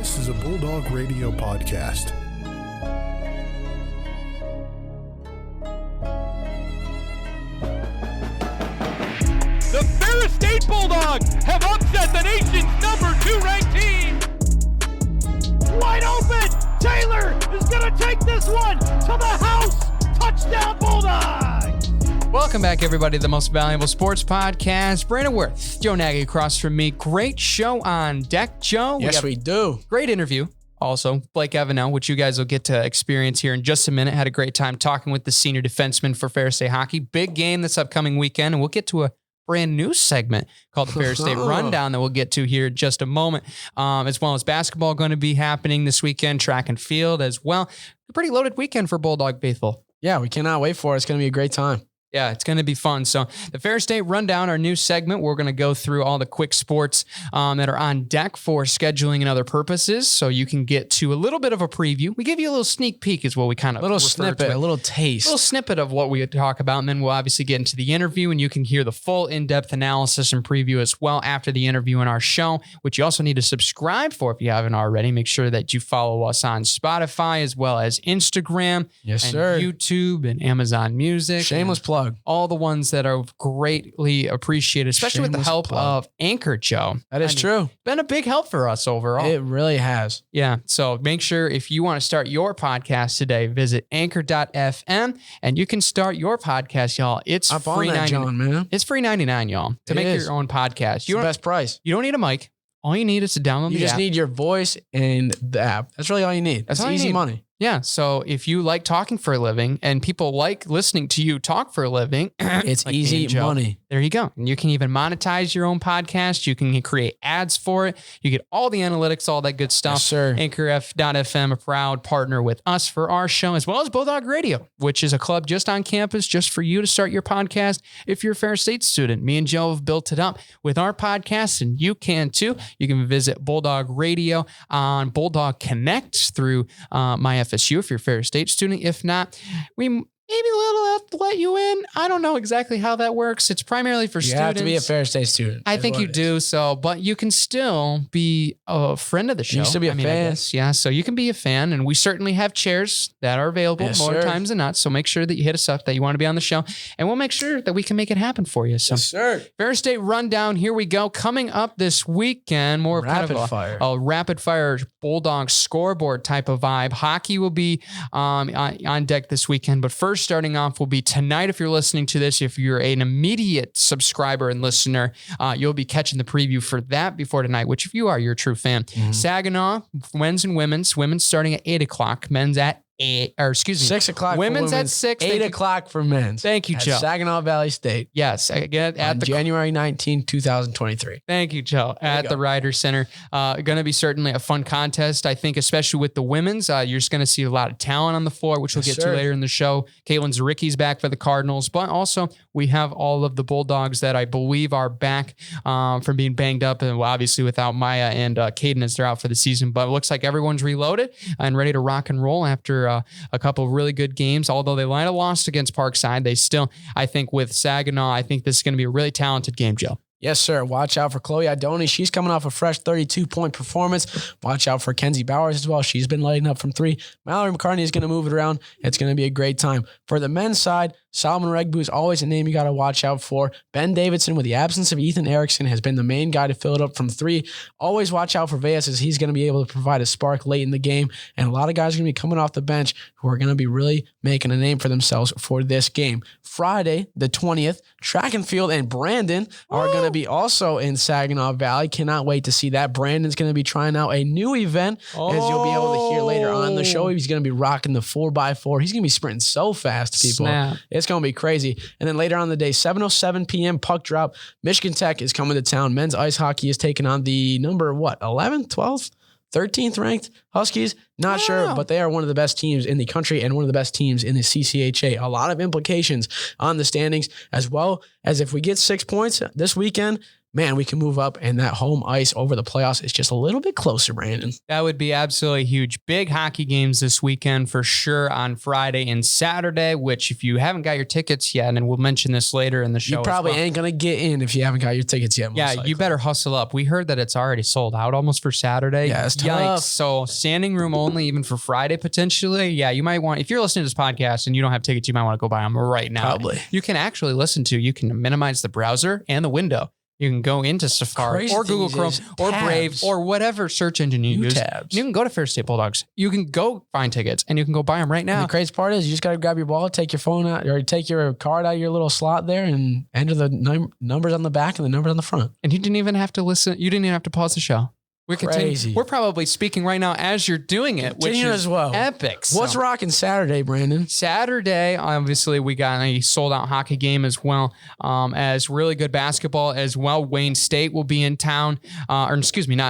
This is a Bulldog Radio podcast. The Ferris State Bulldogs have upset the nation's #2 ranked team. Wide open. Taylor is going to take this one to the house. Touchdown Bulldogs. Welcome back, everybody, to the Most Valuable Sports Podcast. Brandon Worth, Joe Nagy across from me. Great show on deck, Joe. Yes, we do. Great interview. Also, Blake Evennou, which you guys will get to experience here in just a minute. Had a great time talking with the senior defenseman for Ferris State Hockey. Big game this upcoming weekend, and we'll get to a brand new segment called the Ferris State Rundown that we'll get to here in just a moment, as well as basketball going to be happening this weekend, track and field as well. A pretty loaded weekend for Bulldog faithful. Yeah, we cannot wait for it. It's going to be a great time. Yeah, it's going to be fun. So the Ferris State Rundown, our new segment, we're going to go through all the quick sports that are on deck for scheduling and other purposes. So you can get to a little bit of a preview. We give you a little sneak peek is what we kind of little snippet, a little taste. A little snippet of what we talk about. And then we'll obviously get into the interview and you can hear the full in-depth analysis and preview as well after the interview in our show, which you also need to subscribe for if you haven't already. Make sure that you follow us on Spotify as well as Instagram. Yes, and sir. YouTube and Amazon Music. Shameless plug. All the ones that are greatly appreciated, especially with the help of Anchor, Joe. That is true. Been a big help for us overall. It really has. Yeah. So make sure if you want to start your podcast today, visit anchor.fm and you can start your podcast, y'all. It's free $99, man. It's free $99, y'all, to make your own podcast. It's the best price. You don't need a mic. All you need is to download the app. You just need your voice and the app. That's really all you need. That's easy money. Yeah. So if you like talking for a living and people like listening to you talk for a living, it's like easy money. There you go. And you can even monetize your own podcast. You can create ads for it. You get all the analytics, all that good stuff. Yes, sir. Anchor.fm, a proud partner with us for our show, as well as Bulldog Radio, which is a club just on campus, just for you to start your podcast. If you're a Ferris State student, me and Joe have built it up with our podcast, and you can too. You can visit Bulldog Radio on Bulldog Connect through my FSU if you're a Ferris State student. If not, we maybe we'll have to let you in. I don't know exactly how that works. It's primarily for students. You have to be a Ferris State student. I think you do. So, but you can still be a friend of the show. You still be a fan. Yeah. So you can be a fan, and we certainly have chairs that are available more times than not. So make sure that you hit us up that you want to be on the show, and we'll make sure that we can make it happen for you. So, yes, sir. Ferris State Rundown. Here we go. Coming up this weekend, more rapid fire. A rapid fire Bulldogs scoreboard type of vibe. Hockey will be on deck this weekend, but first starting off will be tonight. If you're listening to this, if you're an immediate subscriber and listener, you'll be catching the preview for that before tonight, which if you are, you're a true fan. Saginaw, men's and women's starting at 8 o'clock, men's at 6 o'clock. Women's at 6. 8 o'clock for men's. Thank you, Joe. Saginaw Valley State. Yes, again at January 19, 2023. Thank you, Joe. At the Ryder Center, going to be certainly a fun contest. I think, especially with the women's, you're just going to see a lot of talent on the floor, which we'll get to later in the show. Caitlin Zaricki's back for the Cardinals, but also we have all of the Bulldogs that I believe are back from being banged up, and obviously without Maya and Caden as they're out for the season. But it looks like everyone's reloaded and ready to rock and roll after a couple of really good games. Although they might have lost against Parkside, they still, I think with Saginaw, I think this is going to be a really talented game, Joe. Yes, sir. Watch out for Chloe Idoni. She's coming off a fresh 32-point performance. Watch out for Kenzie Bowers as well. She's been lighting up from 3. Mallory McCartney is going to move it around. It's going to be a great time. For the men's side, Solomon Regbu is always a name you got to watch out for. Ben Davidson, with the absence of Ethan Erickson, has been the main guy to fill it up from 3. Always watch out for Veas, as he's going to be able to provide a spark late in the game. And a lot of guys are going to be coming off the bench who are going to be really making a name for themselves for this game. Friday, the 20th, track and field and Brandon are going to be also in Saginaw Valley. Cannot wait to see that. Brandon's going to be trying out a new event, as you'll be able to hear later on the show. He's going to be rocking the 4x4. He's going to be sprinting so fast, people. Snap. It's going to be crazy. And then later on in the day, 7:07 p.m. puck drop. Michigan Tech is coming to town. Men's ice hockey is taking on the number, 11th, 12th? 13th ranked Huskies. Not sure, but they are one of the best teams in the country and one of the best teams in the CCHA. A lot of implications on the standings, as well as if we get 6 points this weekend, man, we can move up, and that home ice over the playoffs is just a little bit closer, Brandon. That would be absolutely huge. Big hockey games this weekend for sure on Friday and Saturday, which if you haven't got your tickets yet, and we'll mention this later in the show. You probably ain't going to get in if you haven't got your tickets yet. Yeah, likely. You better hustle up. We heard that it's already sold out almost for Saturday. Yeah, it's Yikes. tough. So standing room only even for Friday potentially. Yeah, you might want, if you're listening to this podcast and you don't have tickets, you might want to go buy them right now. Probably. You can actually you can minimize the browser and the window. You can go into Safari Crazy or Google Chrome or tabs. Brave or whatever search engine you use. Tabs. You can go to Ferris State Bulldogs. You can go find tickets and you can go buy them right And now. the crazy part is you just got to grab your wallet, take your phone out, or take your card out of your little slot there and enter the numbers on the back and the numbers on the front. And you didn't even have to listen. You didn't even have to pause the show. Crazy. We're probably speaking right now as you're doing it, which is as well. epic. What's So, rocking Saturday, Brandon? Saturday, obviously, we got a sold-out hockey game as well as really good basketball as well. Wayne State will be in town, not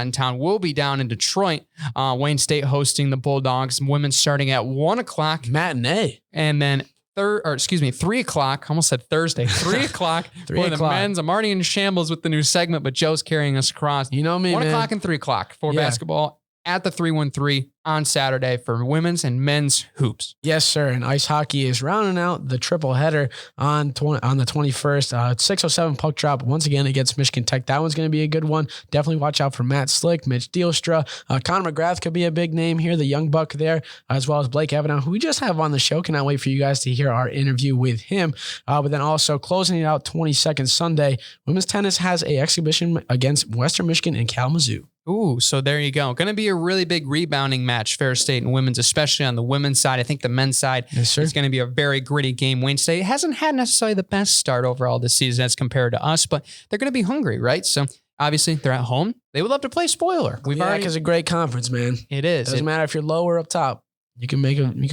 in town. We'll be down in Detroit. Wayne State hosting the Bulldogs. Women starting at 1 o'clock, Matinee. and then 3 o'clock. Almost said Thursday. 3 o'clock 3 for the o'clock. men's. I'm already in shambles with the new segment, but Joe's carrying us across. You know me, 1 man. o'clock and 3 o'clock for Yeah. basketball at the 313 on Saturday for women's and men's hoops. Yes, sir. And ice hockey is rounding out the triple header on the 21st. 6:07 puck drop once again against Michigan Tech. That one's going to be a good one. Definitely watch out for Matt Slick, Mitch Dealstra. Connor McGrath could be a big name here, the young buck there, as well as Blake Evennou, who we just have on the show. Cannot wait for you guys to hear our interview with him. But then also closing it out 22nd Sunday, women's tennis has a exhibition against Western Michigan and Kalamazoo. Ooh, so there you go. Going to be a really big rebounding match, Ferris State and women's, especially on the women's side. I think the men's side is going to be a very gritty game. Wayne State hasn't had necessarily the best start overall this season as compared to us, but they're going to be hungry, right? So obviously they're at home. They would love to play spoiler. It's a great conference, man. It is. Doesn't matter if you're low or up top. You can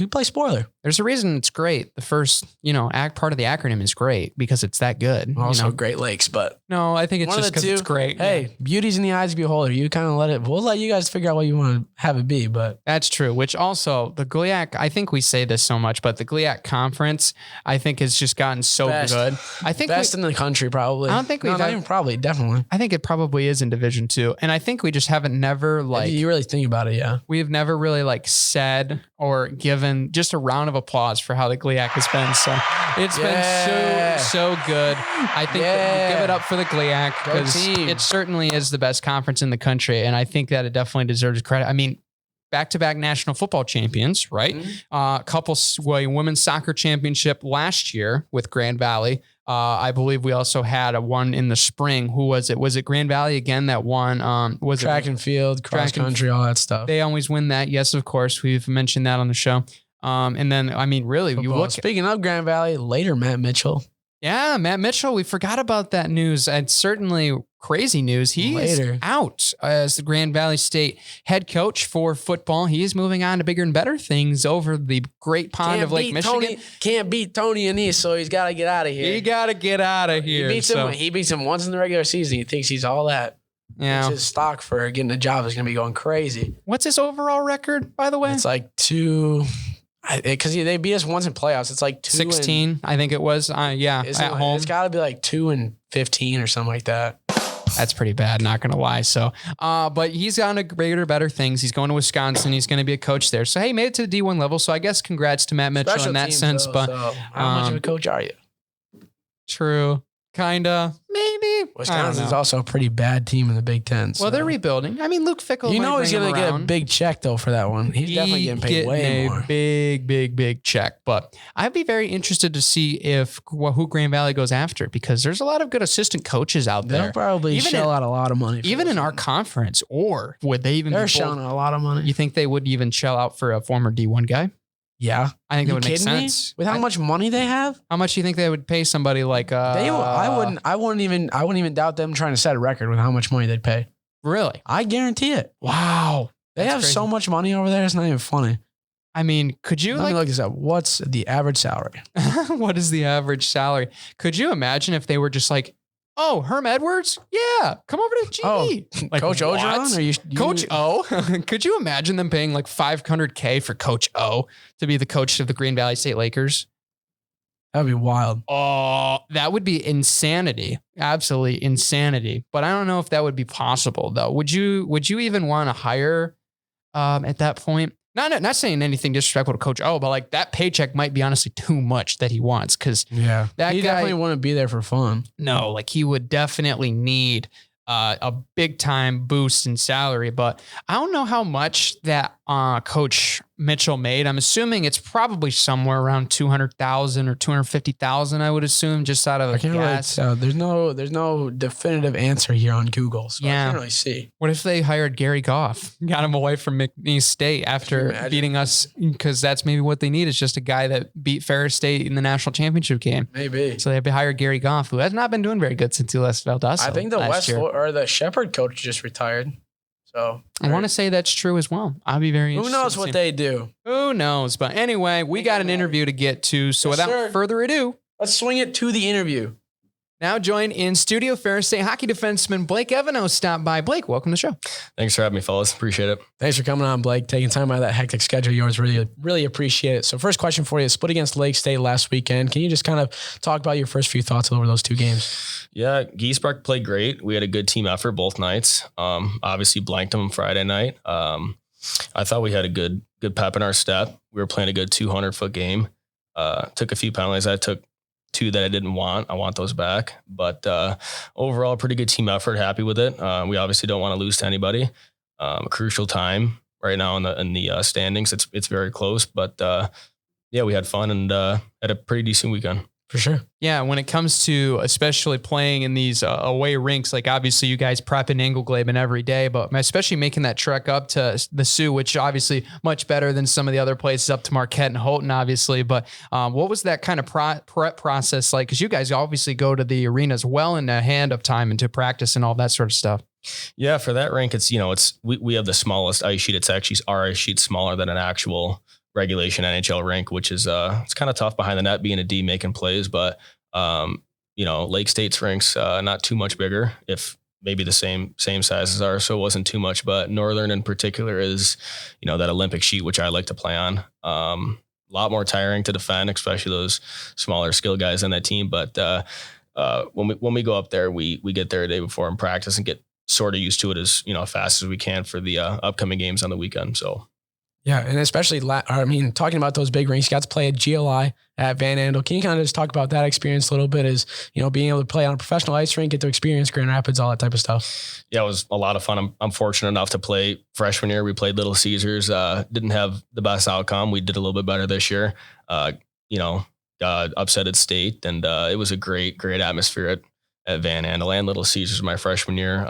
play spoiler. There's a reason it's great. The first, part of the acronym is great because it's that good. Also Great Lakes, but no, I think it's one just of the because two. it's great. Hey, beauty's in the eyes of the beholder. You kind of we'll let you guys figure out what you want to have it be, but That's true, which also the GLIAC, I think we say this so much, but the GLIAC conference, I think has just gotten so Best. good. I think best in the country, probably. I don't think we've not had- even probably, definitely. I think it probably is in Division 2. And I think we just haven't never If you really think about it, yeah. we have never really said or given just a round of applause for how the GLIAC has been. So it's Yeah. been so good. I think that we give it up for the GLIAC Go because team. it certainly is the best conference in the country. And I think that it definitely deserves credit. I mean, back-to-back national football champions, right? Women's soccer championship last year with Grand Valley. I believe we also had a one in the spring. Who was it? Was it Grand Valley again that won? Was Track it and field, cross country, all that stuff. They always win that. Yes, of course. We've mentioned that on the show. And then, I mean, really, you look. Speaking of Grand Valley, later Matt Mitchell. Yeah, Matt Mitchell. We forgot about that news. And certainly crazy news. He is out as the Grand Valley State head coach for football. He is moving on to bigger and better things over the great pond of Lake Michigan. Can't beat Tony and East, so he's got to get out of here. He got to get out of here. He beats him once in the regular season. He thinks he's all that. Yeah. His stock for getting a job is going to be going crazy. What's his overall record, by the way? It's like 2... Because they beat us once in playoffs. It's like 16, I think it was. Yeah, at home. It's got to be like 2-15 or something like that. That's pretty bad, not going to lie. So, but he's on to bigger, better things. He's going to Wisconsin. He's going to be a coach there. So, hey, made it to the D1 level. So, I guess congrats to Matt Mitchell Special in that teams, sense. though, But so how much of a coach are you? True. Kinda. Maybe. Wisconsin's also a pretty bad team in the Big Ten. So. Well, they're rebuilding. I mean, Luke Fickell. You know might he's bring going to him get a around. big check, though, for that one. He's definitely getting paid way more. Big check. But I'd be very interested to see who Grand Valley goes after because there's a lot of good assistant coaches out there. They'll probably shell out a lot of money. Even in our conference, or would they even They're be shelling out a lot of money. You think they would even shell out for a former D1 guy? Yeah. I think that You would make kidding me? sense. With how much money they have? How much do you think they would pay somebody like I wouldn't even doubt them trying to set a record with how much money they'd pay. Really? I guarantee it. Wow. They have so much money over there, it's not even funny. I mean, could you Let me look this up. What's the average salary? what is the average salary? Could you imagine if they were just like, oh, Herm Edwards? Yeah, come over to GD. Like, Coach what? Ogeron? Are you Coach O? Could you imagine them paying like $500K for Coach O to be the coach of the Green Valley State Lakers? That'd be wild. Oh, that would be insanity. Absolutely insanity. But I don't know if that would be possible though. Would you even want to hire at that point? Not saying anything disrespectful to Coach O, but like that paycheck might be honestly too much that he wants. Cause He guy definitely wouldn't be there for fun. No, like he would definitely need a big time boost in salary, but I don't know how much that Coach Mitchell made. I'm assuming it's probably somewhere around 200,000 or 250,000. I would assume, just out of a guess. There's no definitive answer here on Google, so I can't really see. What if they hired Gary Goff, got him away from McNeese State after beating us? Because that's maybe what they need, is just a guy that beat Ferris State in the national championship game. Maybe. So they hired Gary Goff, who has not been doing very good since he left Valdosta. I think the Shepherd coach just retired. So I want to say that's true as well. I'll be very interested. Who knows what they do? Who knows? But anyway, we got an interview to get to. So without further ado, let's swing it to the interview. Now joined in studio, Ferris State hockey defenseman Blake Evennou stopped by. Blake, welcome to the show. Thanks for having me, fellas. Appreciate it. Thanks for coming on, Blake. Taking time out of that hectic schedule of yours. Really, really appreciate it. So first question for you, split against Lake State last weekend. Can you just kind of talk about your first few thoughts over those two games? Yeah, Giesbrecht played great. We had a good team effort both nights. Obviously blanked them Friday night. I thought we had a good pep in our step. We were playing a good 200-foot game. Took a few penalties. I took 2 that I didn't want. I want those back. But overall, pretty good team effort. Happy with it. We obviously don't want to lose to anybody. A crucial time right now in the standings. It's very close. But yeah, we had fun and had a pretty decent weekend. For sure. Yeah, when it comes to especially playing in these away rinks, like obviously you guys prep in Engelgleben every day, but especially making that trek up to the Sioux, which obviously much better than some of the other places up to Marquette and Houghton, obviously. But what was that kind of prep process like? Because you guys obviously go to the arenas well in a hand of time and to practice and all that sort of stuff. Yeah, for that rink, we have the smallest ice sheet. It's actually our ice sheet's smaller than an actual regulation NHL rink, which is it's kind of tough behind the net being a D making plays, but Lake State's rinks not too much bigger, if maybe the same size as ours, so it wasn't too much. But Northern in particular is that Olympic sheet, which I like to play on. A lot more tiring to defend, especially those smaller skill guys on that team. But when we go up there, we get there a day before and practice and get sort of used to it as fast as we can for the upcoming games on the weekend. So. Yeah, and especially, talking about those big rinks, you got to play at GLI at Van Andel. Can you kind of just talk about that experience a little bit, as, being able to play on a professional ice rink, get to experience Grand Rapids, all that type of stuff? Yeah, it was a lot of fun. I'm fortunate enough to play freshman year. We played Little Caesars, didn't have the best outcome. We did a little bit better this year, got upset at state, and it was a great atmosphere at Van Andel and Little Caesars my freshman year.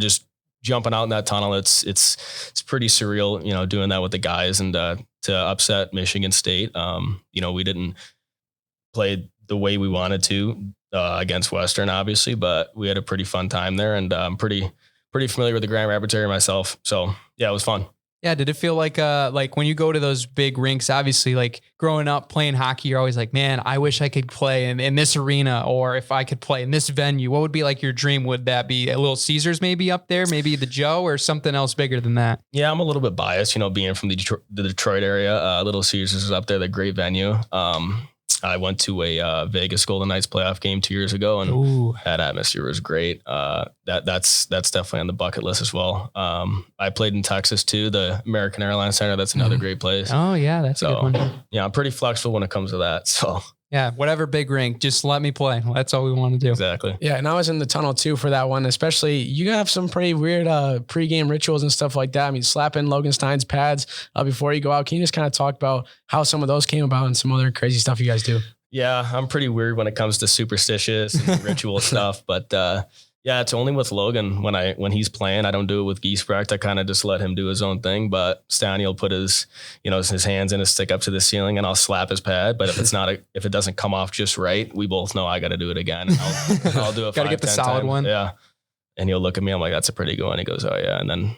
Just jumping out in that tunnel, it's pretty surreal, doing that with the guys, and to upset Michigan State. We didn't play the way we wanted to against Western, obviously, but we had a pretty fun time there, and I'm pretty familiar with the Grand Rapids area myself. So yeah, it was fun. Yeah, did it feel like when you go to those big rinks, obviously, like growing up playing hockey, you're always like, man, I wish I could play in this arena, or if I could play in this venue, what would be like your dream? Would that be a Little Caesars maybe up there, maybe the Joe, or something else bigger than that? Yeah, I'm a little bit biased, being from the Detroit area. Little Caesars is up there, the great venue. I went to a Vegas Golden Knights playoff game 2 years ago, and that atmosphere was great. That's definitely on the bucket list as well. I played in Texas too, the American Airlines Center. That's another great place. Oh yeah, that's a good one. Yeah, I'm pretty flexible when it comes to that. So yeah, whatever big rink, just let me play. That's all we want to do. Exactly. Yeah, and I was in the tunnel too for that one. Especially, you have some pretty weird pregame rituals and stuff like that. I mean, slapping Logan Stein's pads before you go out. Can you just kind of talk about how some of those came about and some other crazy stuff you guys do? Yeah, I'm pretty weird when it comes to superstitious and ritual stuff, but yeah, it's only with Logan when he's playing. I don't do it with Giesbrecht. I kind of just let him do his own thing. But Stani will put his hands and his stick up to the ceiling, and I'll slap his pad. But if it doesn't come off just right, we both know I got to do it again. And I'll do it. Got to get the solid times. one. Yeah. And he'll look at me. I'm like, that's a pretty good one. He goes, oh yeah, and then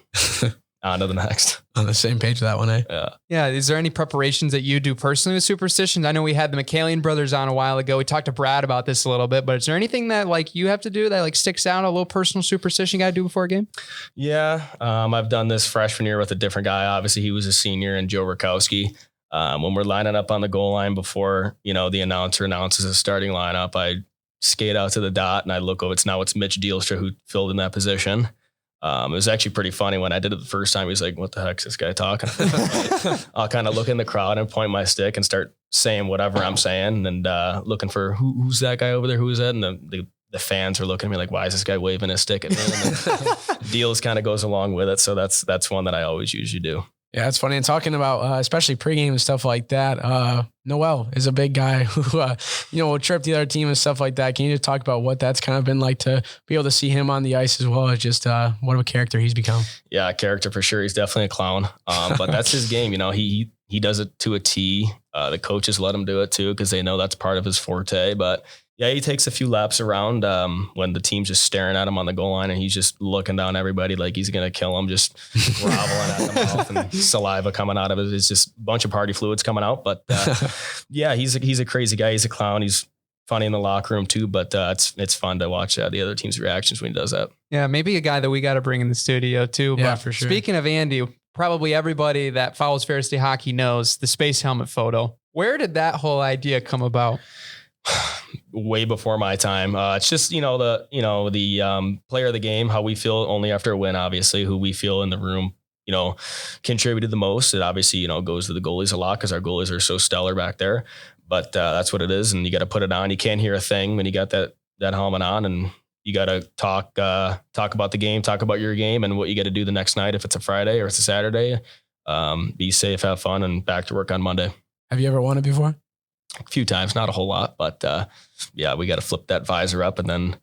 on to the next. On the same page with that one, eh? Yeah. Yeah. Is there any preparations that you do personally with superstitions? I know we had the McCallion brothers on a while ago. We talked to Brad about this a little bit, but is there anything that like you have to do that like sticks out, a little personal superstition you got to do before a game? Yeah. I've done this freshman year with a different guy. Obviously he was a senior, and Joe Rakowski. When we're lining up on the goal line before, the announcer announces a starting lineup, I skate out to the dot and I look over. It's Mitch Dealstra who filled in that position. It was actually pretty funny when I did it the first time. He's like, what the heck's this guy talking about? I'll kind of look in the crowd and point my stick and start saying whatever I'm saying and looking for who's that guy over there? Who is that? And the fans are looking at me like, why is this guy waving his stick at me? And Deals kind of goes along with it. So that's one that I always usually do. Yeah, it's funny. And talking about, especially pregame and stuff like that, Noel is a big guy who, will trip the other team and stuff like that. Can you just talk about what that's kind of been like to be able to see him on the ice as well as just what of a character he's become? Yeah, character for sure. He's definitely a clown, but that's his game. He does it to a T. The coaches let him do it too because they know that's part of his forte. But yeah, he takes a few laps around when the team's just staring at him on the goal line and he's just looking down everybody like he's going to kill him, just groveling at the mouth and saliva coming out of it. It's just a bunch of party fluids coming out. But yeah, he's a crazy guy. He's a clown. He's funny in the locker room too, but it's fun to watch the other team's reactions when he does that. Yeah, maybe a guy that we got to bring in the studio too. Yeah, but for sure. Speaking of Andy, probably everybody that follows Ferris State hockey knows the space helmet photo. Where did that whole idea come about? Way before my time. It's just, the player of the game, how we feel only after a win, obviously, who we feel in the room, contributed the most. It obviously, goes to the goalies a lot because our goalies are so stellar back there, but that's what it is. And you got to put it on. You can't hear a thing when you got that helmet on, and you got to talk about the game, talk about your game and what you got to do the next night. If it's a Friday or it's a Saturday, be safe, have fun, and back to work on Monday. Have you ever won it before? A few times, not a whole lot, but yeah, we got to flip that visor up and then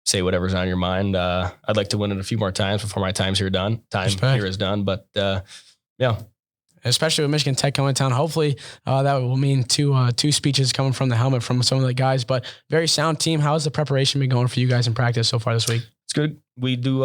say whatever's on your mind. I'd like to win it a few more times before my time here is done. But yeah, especially with Michigan Tech coming to town, hopefully that will mean two speeches coming from the helmet from some of the guys. But very sound team. How's the preparation been going for you guys in practice so far this week? It's good. We do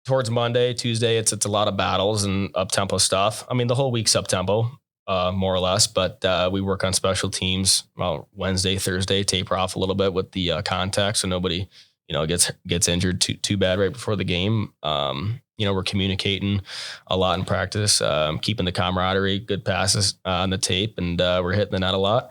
towards Monday, Tuesday, it's a lot of battles and up tempo stuff. I mean, the whole week's up tempo. More or less, but we work on special teams. Well, Wednesday, Thursday, taper off a little bit with the contact, so nobody, gets injured too bad right before the game. We're communicating a lot in practice, keeping the camaraderie, good passes on the tape, and we're hitting the net a lot.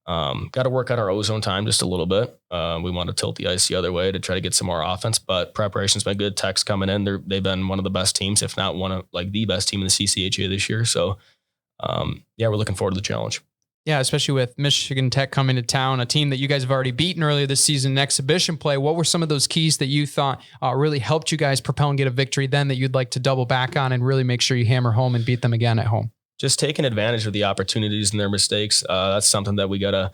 Got to work on our ozone time just a little bit. We want to tilt the ice the other way to try to get some more offense, but preparation's been good. Tech's coming in; they've been one of the best teams, if not one of the best team in the CCHA this year. So. We're looking forward to the challenge. Yeah, especially with Michigan Tech coming to town, a team that you guys have already beaten earlier this season in exhibition play. What were some of those keys that you thought really helped you guys propel and get a victory then that you'd like to double back on and really make sure you hammer home and beat them again at home? Just taking advantage of the opportunities and their mistakes. That's something that we got to,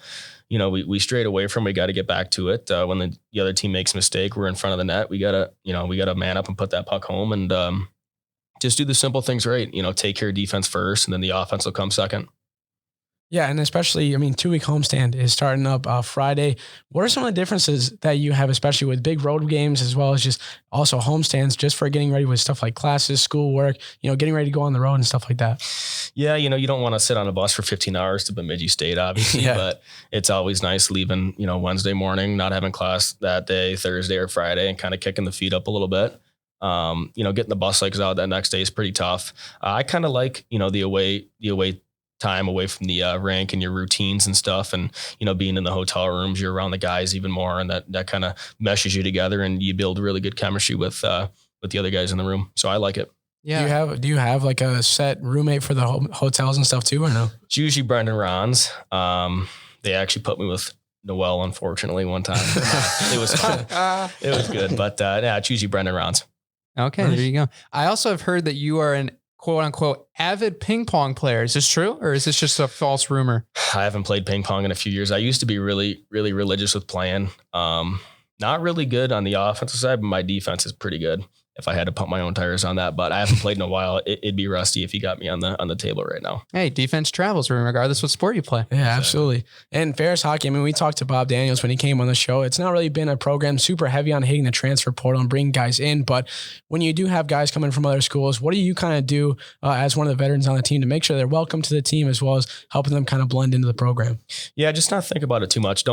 we strayed away from. We got to get back to it. When the other team makes a mistake, we're in front of the net. We got to man up and put that puck home and just do the simple things right. Take care of defense first, and then the offense will come second. Yeah, and especially, 2-week homestand is starting up Friday. What are some of the differences that you have, especially with big road games, as well as just also homestands, just for getting ready with stuff like classes, schoolwork, getting ready to go on the road and stuff like that? Yeah, you don't want to sit on a bus for 15 hours to Bemidji State, obviously, but it's always nice leaving, Wednesday morning, not having class that day, Thursday or Friday, and kind of kicking the feet up a little bit. Getting the bus legs out that next day is pretty tough. I kind of like, the away time away from the rink and your routines and stuff. And, being in the hotel rooms, you're around the guys even more. And that kind of meshes you together and you build really good chemistry with the other guys in the room. So I like it. Yeah. Do you have like a set roommate for the hotels and stuff too, or no? It's usually Brendan Rons. They actually put me with Noel, unfortunately, one time. It was fun. It was good. But it's usually Brendan Rons. Okay, nice. There you go. I also have heard that you are an quote unquote avid ping pong player. Is this true, or is this just a false rumor? I haven't played ping pong in a few years. I used to be really, really religious with playing. Not really good on the offensive side, but my defense is pretty good. If I had to pump my own tires on that, but I haven't played in a while. It'd be rusty if you got me on the table right now. Hey, defense travels regardless what sport you play. Yeah, absolutely. And Ferris hockey, we talked to Bob Daniels when he came on the show. It's not really been a program super heavy on hitting the transfer portal and bringing guys in, but when you do have guys coming from other schools, what do you kind of do as one of the veterans on the team to make sure they're welcome to the team as well as helping them kind of blend into the program? Yeah, just not think about it too much.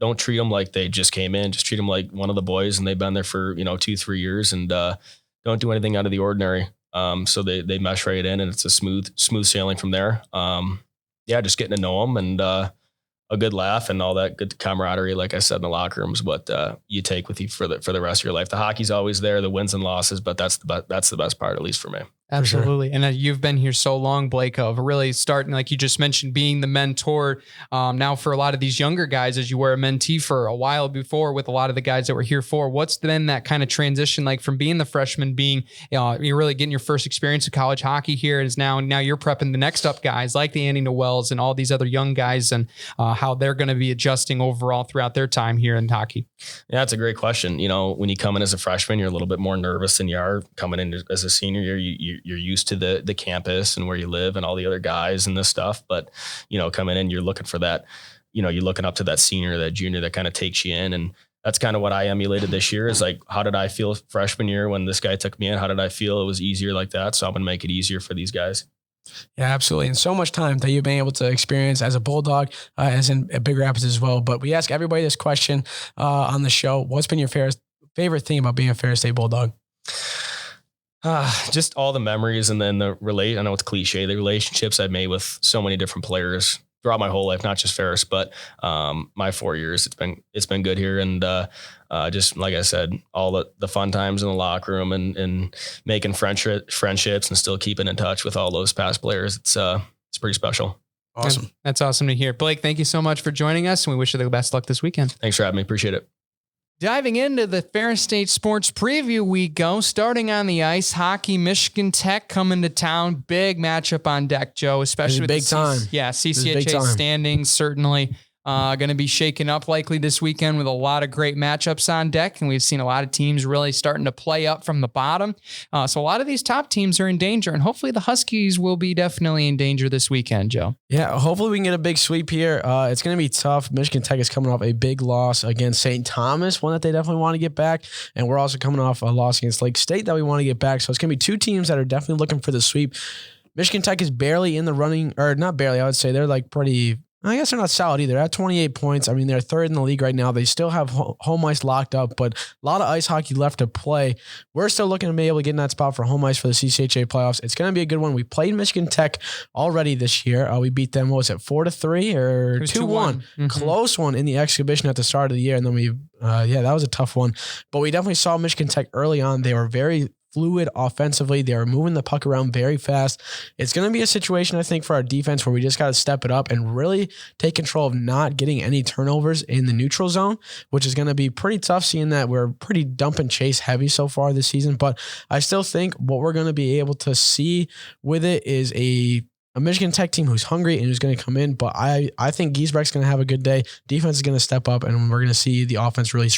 Don't treat them like they just came in. Just treat them like one of the boys and they've been there for, 2-3 years and don't do anything out of the ordinary. So they mesh right in, and it's a smooth sailing from there. Just getting to know them, and a good laugh and all that good camaraderie, like I said, in the locker rooms, what you take with you for the rest of your life. The hockey's always there, the wins and losses, but that's the best part, at least for me. Absolutely. Sure. And you've been here so long, Blake, of really starting, like you just mentioned, being the mentor now for a lot of these younger guys, as you were a mentee for a while before with a lot of the guys that were here for. What's then that kind of transition like from being the freshman, being, you're really getting your first experience of college hockey here, is now you're prepping the next up guys like the Andy Noels and all these other young guys, and how they're going to be adjusting overall throughout their time here in hockey? Yeah, that's a great question. When you come in as a freshman, you're a little bit more nervous than you are coming in as a senior year. You're used to the campus and where you live and all the other guys and this stuff. But, coming in, you're looking for that, you're looking up to that senior, that junior that kind of takes you in. And that's kind of what I emulated this year, is like, how did I feel freshman year when this guy took me in? How did I feel it was easier like that? So I'm going to make it easier for these guys. Yeah, absolutely. And so much time that you've been able to experience as a Bulldog, as in Big Rapids as well. But we ask everybody this question on the show. What's been your favorite thing about being a Ferris State Bulldog? Just all the memories, and then I know it's cliche, the relationships I've made with so many different players throughout my whole life, not just Ferris, but my 4 years. It's been good here, and just like I said, all the fun times in the locker room and making friendships and still keeping in touch with all those past players. It's pretty special. Awesome. That's awesome to hear. Blake, thank you so much for joining us, and we wish you the best luck this weekend. Thanks for having me. Appreciate it. Diving into the Ferris State Sports Preview, we go. Starting on the ice, hockey, Michigan Tech coming to town. Big matchup on deck, Joe, especially with big time. CCHA standings certainly going to be shaken up likely this weekend with a lot of great matchups on deck. And we've seen a lot of teams really starting to play up from the bottom. So a lot of these top teams are in danger, and hopefully the Huskies will be definitely in danger this weekend, Joe. Yeah, hopefully we can get a big sweep here. It's going to be tough. Michigan Tech is coming off a big loss against St. Thomas, one that they definitely want to get back. And we're also coming off a loss against Lake State that we want to get back. So it's going to be two teams that are definitely looking for the sweep. Michigan Tech is barely in the running, or not barely, I would say. They're like pretty... I guess they're not solid either. At 28 points, I mean, they're third in the league right now. They still have home ice locked up, but a lot of ice hockey left to play. We're still looking to be able to get in that spot for home ice for the CCHA playoffs. It's going to be a good one. We played Michigan Tech already this year. We beat them, what was it, 4-3 or 2-1? Mm-hmm. Close one in the exhibition at the start of the year. And then that was a tough one. But we definitely saw Michigan Tech early on. They were very fluid offensively. They are moving the puck around very fast. It's going to be a situation, I think, for our defense where we just got to step it up and really take control of not getting any turnovers in the neutral zone, which is going to be pretty tough, seeing that we're pretty dump and chase heavy so far this season. But I still think what we're going to be able to see with it is a Michigan Tech team who's hungry and who's going to come in. But I think Giesbrecht's going to have a good day. Defense is going to step up, and we're going to see the offense really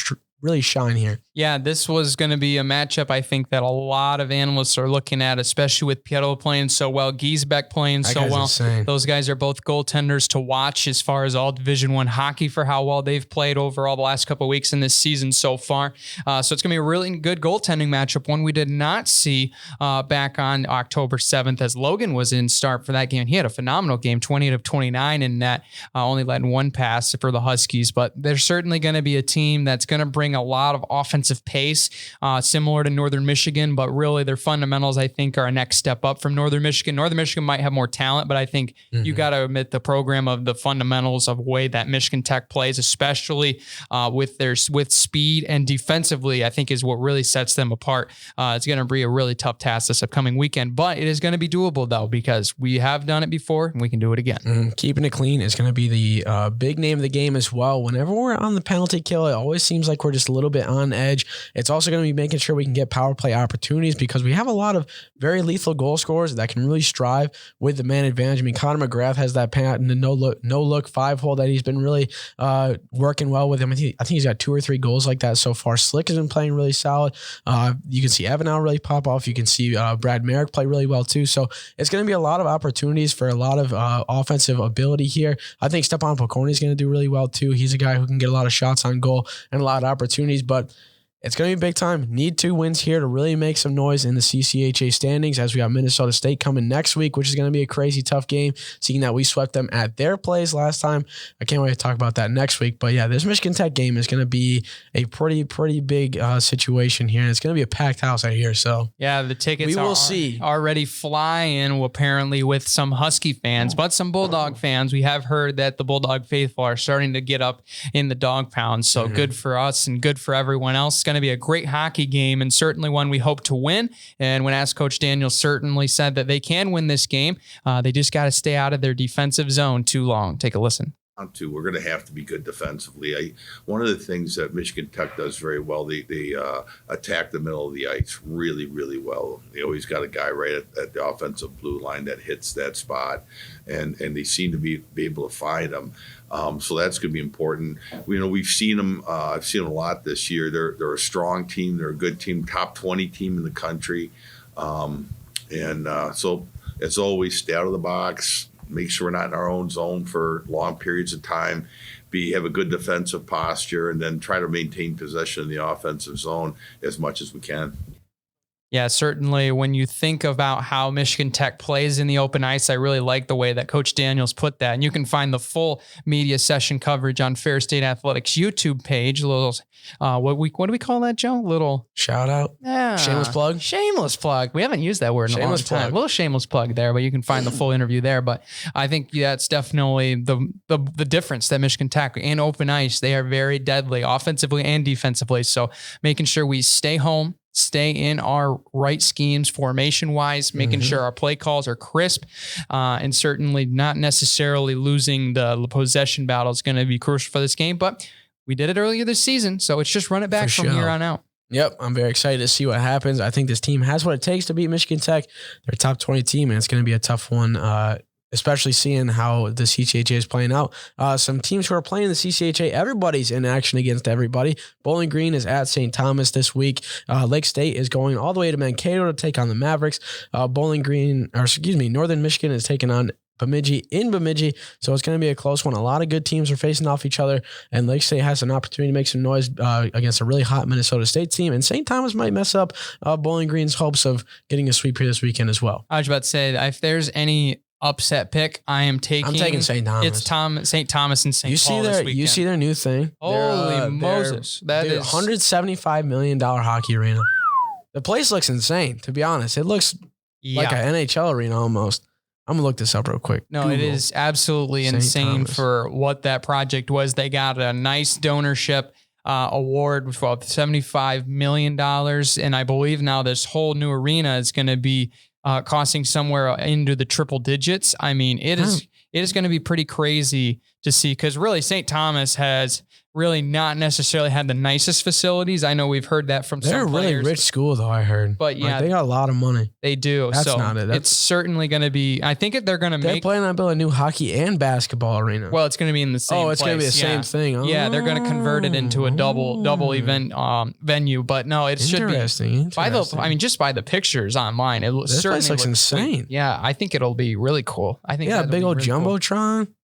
shine here. Yeah, this was going to be a matchup I think that a lot of analysts are looking at, especially with Pietro playing so well, Giesbrecht playing so well. Insane. Those guys are both goaltenders to watch as far as all Division I hockey for how well they've played overall the last couple of weeks in this season so far. So it's going to be a really good goaltending matchup, one we did not see back on October 7th as Logan was in start for that game. He had a phenomenal game, 28 of 29 in net, only letting one pass for the Huskies. But they're certainly going to be a team that's going to bring a lot of offensive pace, similar to Northern Michigan, but really their fundamentals, I think, are a next step up from Northern Michigan. Northern Michigan might have more talent, but I think you got to admit the program of the fundamentals of the way that Michigan Tech plays, especially with speed and defensively, I think is what really sets them apart. It's going to be a really tough task this upcoming weekend, but it is going to be doable though, because we have done it before and we can do it again. Keeping it clean is going to be the big name of the game as well. Whenever we're on the penalty kill, it always seems like we're just a little bit on edge. It's also going to be making sure we can get power play opportunities, because we have a lot of very lethal goal scorers that can really strive with the man advantage. I mean, Connor McGrath has that patent, the no look 5-hole that he's been really working well with him. I think he's got 2 or 3 goals like that so far. Slick has been playing really solid. You can see Evennou really pop off. You can see Brad Merrick play really well too. So it's going to be a lot of opportunities for a lot of offensive ability here. I think Stepan Pokorny is going to do really well too. He's a guy who can get a lot of shots on goal and a lot of opportunities. But It's going to be big time. Need 2 wins here to really make some noise in the CCHA standings, as we got Minnesota State coming next week, which is going to be a crazy tough game, seeing that we swept them at their place last time. I can't wait to talk about that next week. But yeah, this Michigan Tech game is going to be a pretty big situation here, and it's going to be a packed house out here. So yeah, the tickets we will see already flying, apparently, with some Husky fans, but some Bulldog fans. We have heard that the Bulldog faithful are starting to get up in the dog pound. So good for us and good for everyone else. It's going to be a great hockey game, and certainly one we hope to win. And when asked, Coach Daniels certainly said that they can win this game. They just got to stay out of their defensive zone too long. Take a listen. We're going to have to be good defensively. One of the things that Michigan Tech does very well, they attack the middle of the ice really, really well. They always got a guy right at the offensive blue line that hits that spot, and they seem to be able to find them. So that's going to be important. We've seen them. I've seen them a lot this year. They're a strong team. They're a good team, top 20 team in the country. So as always, stay out of the box. Make sure we're not in our own zone for long periods of time. Have a good defensive posture, and then try to maintain possession in the offensive zone as much as we can. Yeah, certainly when you think about how Michigan Tech plays in the open ice, I really like the way that Coach Daniels put that. And you can find the full media session coverage on Ferris State Athletics YouTube page. A little, what do we call that, Joe? Little shout out. Yeah. Shameless plug. Shameless plug. We haven't used that word in a long time. A little shameless plug there, but you can find the full interview there. But I think that's definitely the difference that Michigan Tech in open ice, they are very deadly offensively and defensively. So making sure we stay home, stay in our right schemes formation-wise, making sure our play calls are crisp, and certainly not necessarily losing the possession battle is going to be crucial for this game. But we did it earlier this season, so it's just run it back from here on out. Yep, I'm very excited to see what happens. I think this team has what it takes to beat Michigan Tech. They're a top 20 team, and it's going to be a tough one, especially seeing how the CCHA is playing out. Some teams who are playing the CCHA, everybody's in action against everybody. Bowling Green is at St. Thomas this week. Lake State is going all the way to Mankato to take on the Mavericks. Northern Michigan is taking on Bemidji in Bemidji. So it's going to be a close one. A lot of good teams are facing off each other, and Lake State has an opportunity to make some noise against a really hot Minnesota State team. And St. Thomas might mess up Bowling Green's hopes of getting a sweep here this weekend as well. I was about to say, if there's any upset pick, I'm taking St. Thomas. It's St. Thomas and St. Paul this weekend. You see their new thing? Holy Moses. That is $175 million hockey arena. The place looks insane, to be honest. It looks like an NHL arena almost. I'm going to look this up real quick. No, Google. It is absolutely insane for what that project was. They got a nice donorship award for $75 million. And I believe now this whole new arena is going to be costing somewhere into the triple digits. I mean, it is going to be pretty crazy to see, because really St. Thomas has really not necessarily had the nicest facilities. I know we've heard that from some players. They're a really rich school, though, I heard. But yeah, they got a lot of money. They do. That's so not it. It's certainly going to be, I think they're going to They're planning on building a new hockey and basketball arena. Well, it's going to be in the same place. Oh, it's going to be the same thing. Oh. Yeah, they're going to convert it into a double event venue. But no, it should be. Interesting. Just by the pictures online, this place looks insane. Sweet. Yeah, I think it'll be really cool. I think big old jumbotron. Cool.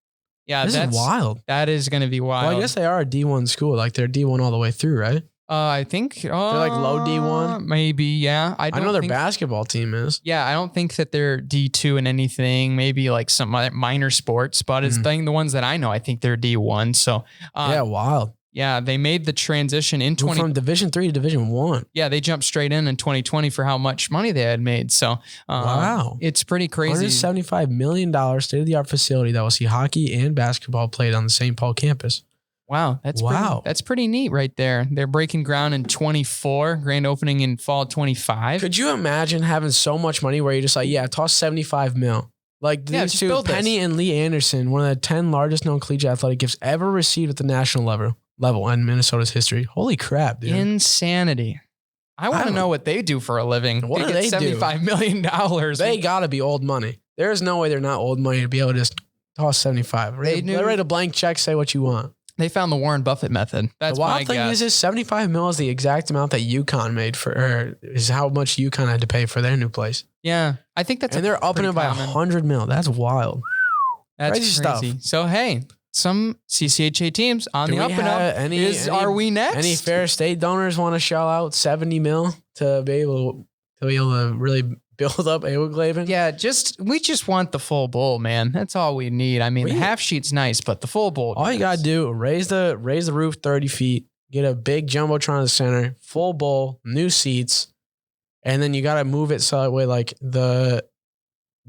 Yeah, this is wild. That is going to be wild. Well, I guess they are a D1 school. Like they're D1 all the way through, right? I think they're like low D1. Maybe, yeah. I know their basketball team is. Yeah, I don't think that they're D2 in anything. Maybe like some minor sports, but it's the ones that I know. I think they're D1. So wild. Yeah, they made the transition in from Division 3 to Division 1. Yeah, they jumped straight in 2020 for how much money they had made. So wow, it's pretty crazy. $175 million state-of-the-art facility that will see hockey and basketball played on the St. Paul campus. Wow, that's pretty neat right there. They're breaking ground in 24, grand opening in fall 25. Could you imagine having so much money where you're just like, toss 75 mil? Like these two, Penny and Lee Anderson, one of the 10 largest known collegiate athletic gifts ever received at the national level in Minnesota's history. Holy crap, dude. Insanity. I want to know what they do for a living. What do they do? $75 million. They got to be old money. There's no way they're not old money to be able to just toss 75. They write a blank check, say what you want. They found the Warren Buffett method. That's the wild thing is 75 mil is the exact amount that UConn made is how much UConn had to pay for their new place. Yeah. I think that's they're upping it by 100 mil. That's wild. That's crazy stuff. So, hey, some CCHA teams on the up and up. Are we next? Any Ferris State donors want to shell out $70 million to be able to really build up Evennou? Yeah, we just want the full bowl, man. That's all we need. I mean, the half sheet's nice, but the full bowl. All you gotta do, raise the roof 30 feet, get a big jumbotron in the center, full bowl, new seats, and then you gotta move it so that way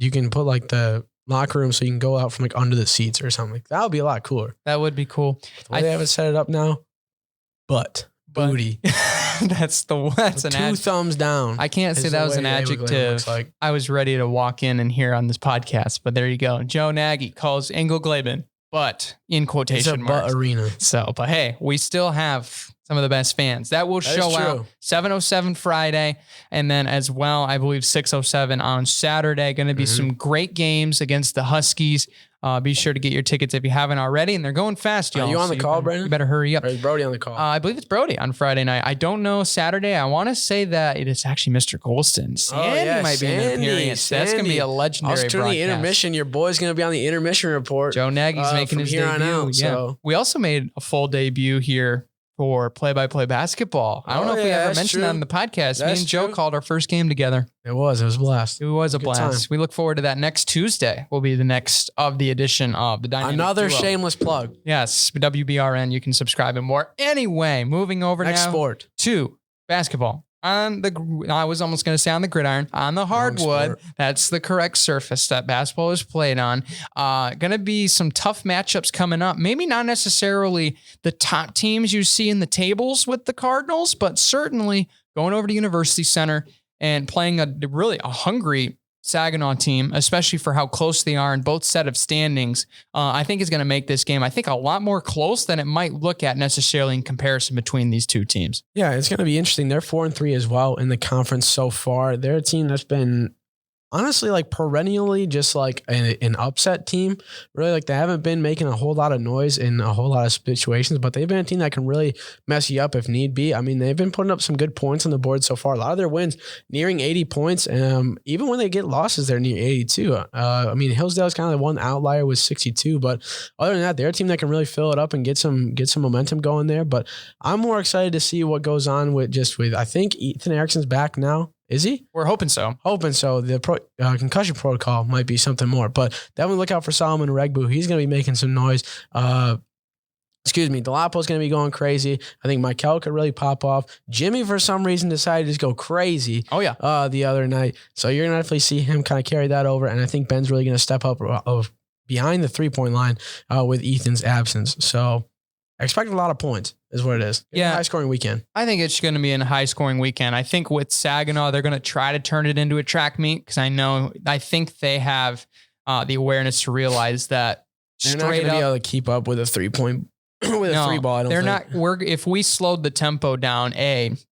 you can put like the locker room so you can go out from like under the seats or something. That would be a lot cooler. That would be cool. The way they haven't set it up now, but booty. That's an two thumbs down. I can't say that was an adjective like. I was ready to walk in and hear on this podcast, but there you go. Joe Nagy calls Engelgleben, but in quotation marks. Butt arena. So, but hey, we still have some of the best fans. That will show out 7:07 Friday, and then as well, I believe 6:07 on Saturday. Going to be some great games against the Huskies. Be sure to get your tickets if you haven't already, and they're going fast, y'all. Are you on the call, Brandon? You better hurry up. Or is Brody on the call? I believe it's Brody on Friday night. I don't know Saturday. I want to say that it is actually Mr. Golston. Sandy might be in an appearance. That's going to be a legendary broadcast. During the intermission, your boy's going to be on the intermission report. Joe Nagy's making his debut. Out, so. We also made a full debut here for play-by-play basketball. I don't know if we ever mentioned that on the podcast. Me and Joe called our first game together. It was a blast. It was a blast. Time. We look forward to that. Next Tuesday will be the next of the edition of the Dynamic Another Duo. Shameless plug. Yes, WBRN. You can subscribe and more. Anyway, moving over next now sport to basketball. I was almost going to say on the gridiron, on the hardwood. That's the correct surface that basketball is played on. Going to be some tough matchups coming up. Maybe not necessarily the top teams you see in the tables with the Cardinals, but certainly going over to University Center and playing a hungry Saginaw team, especially for how close they are in both set of standings, I think is going to make this game, I think, a lot more close than it might look at necessarily in comparison between these two teams. Yeah, it's going to be interesting. They're 4-3 as well in the conference so far. They're a team that's been honestly like perennially just like an upset team. Really, like they haven't been making a whole lot of noise in a whole lot of situations, but they've been a team that can really mess you up if need be. I mean, they've been putting up some good points on the board so far. A lot of their wins nearing 80 points. Even when they get losses, they're near 82. I mean, Hillsdale's kind of the one outlier with 62, but other than that, they're a team that can really fill it up and get some momentum going there. But I'm more excited to see what goes on with I think Ethan Erickson's back now. Is he? We're hoping so. The concussion protocol might be something more. But definitely look out for Solomon Regbu. He's going to be making some noise. Delapo's going to be going crazy. I think Michael could really pop off. Jimmy, for some reason, decided to just go crazy. Oh, yeah. The other night. So you're going to definitely see him kind of carry that over. And I think Ben's really going to step up behind the 3-point line with Ethan's absence. So I expect a lot of points is what it is. Yeah. High scoring weekend. I think it's going to be a high scoring weekend. I think with Saginaw, they're going to try to turn it into a track meet because I think they have the awareness to realize that they're not going to be able to keep up with a 3-point with a 3 ball. I don't think. If we slowed the tempo down,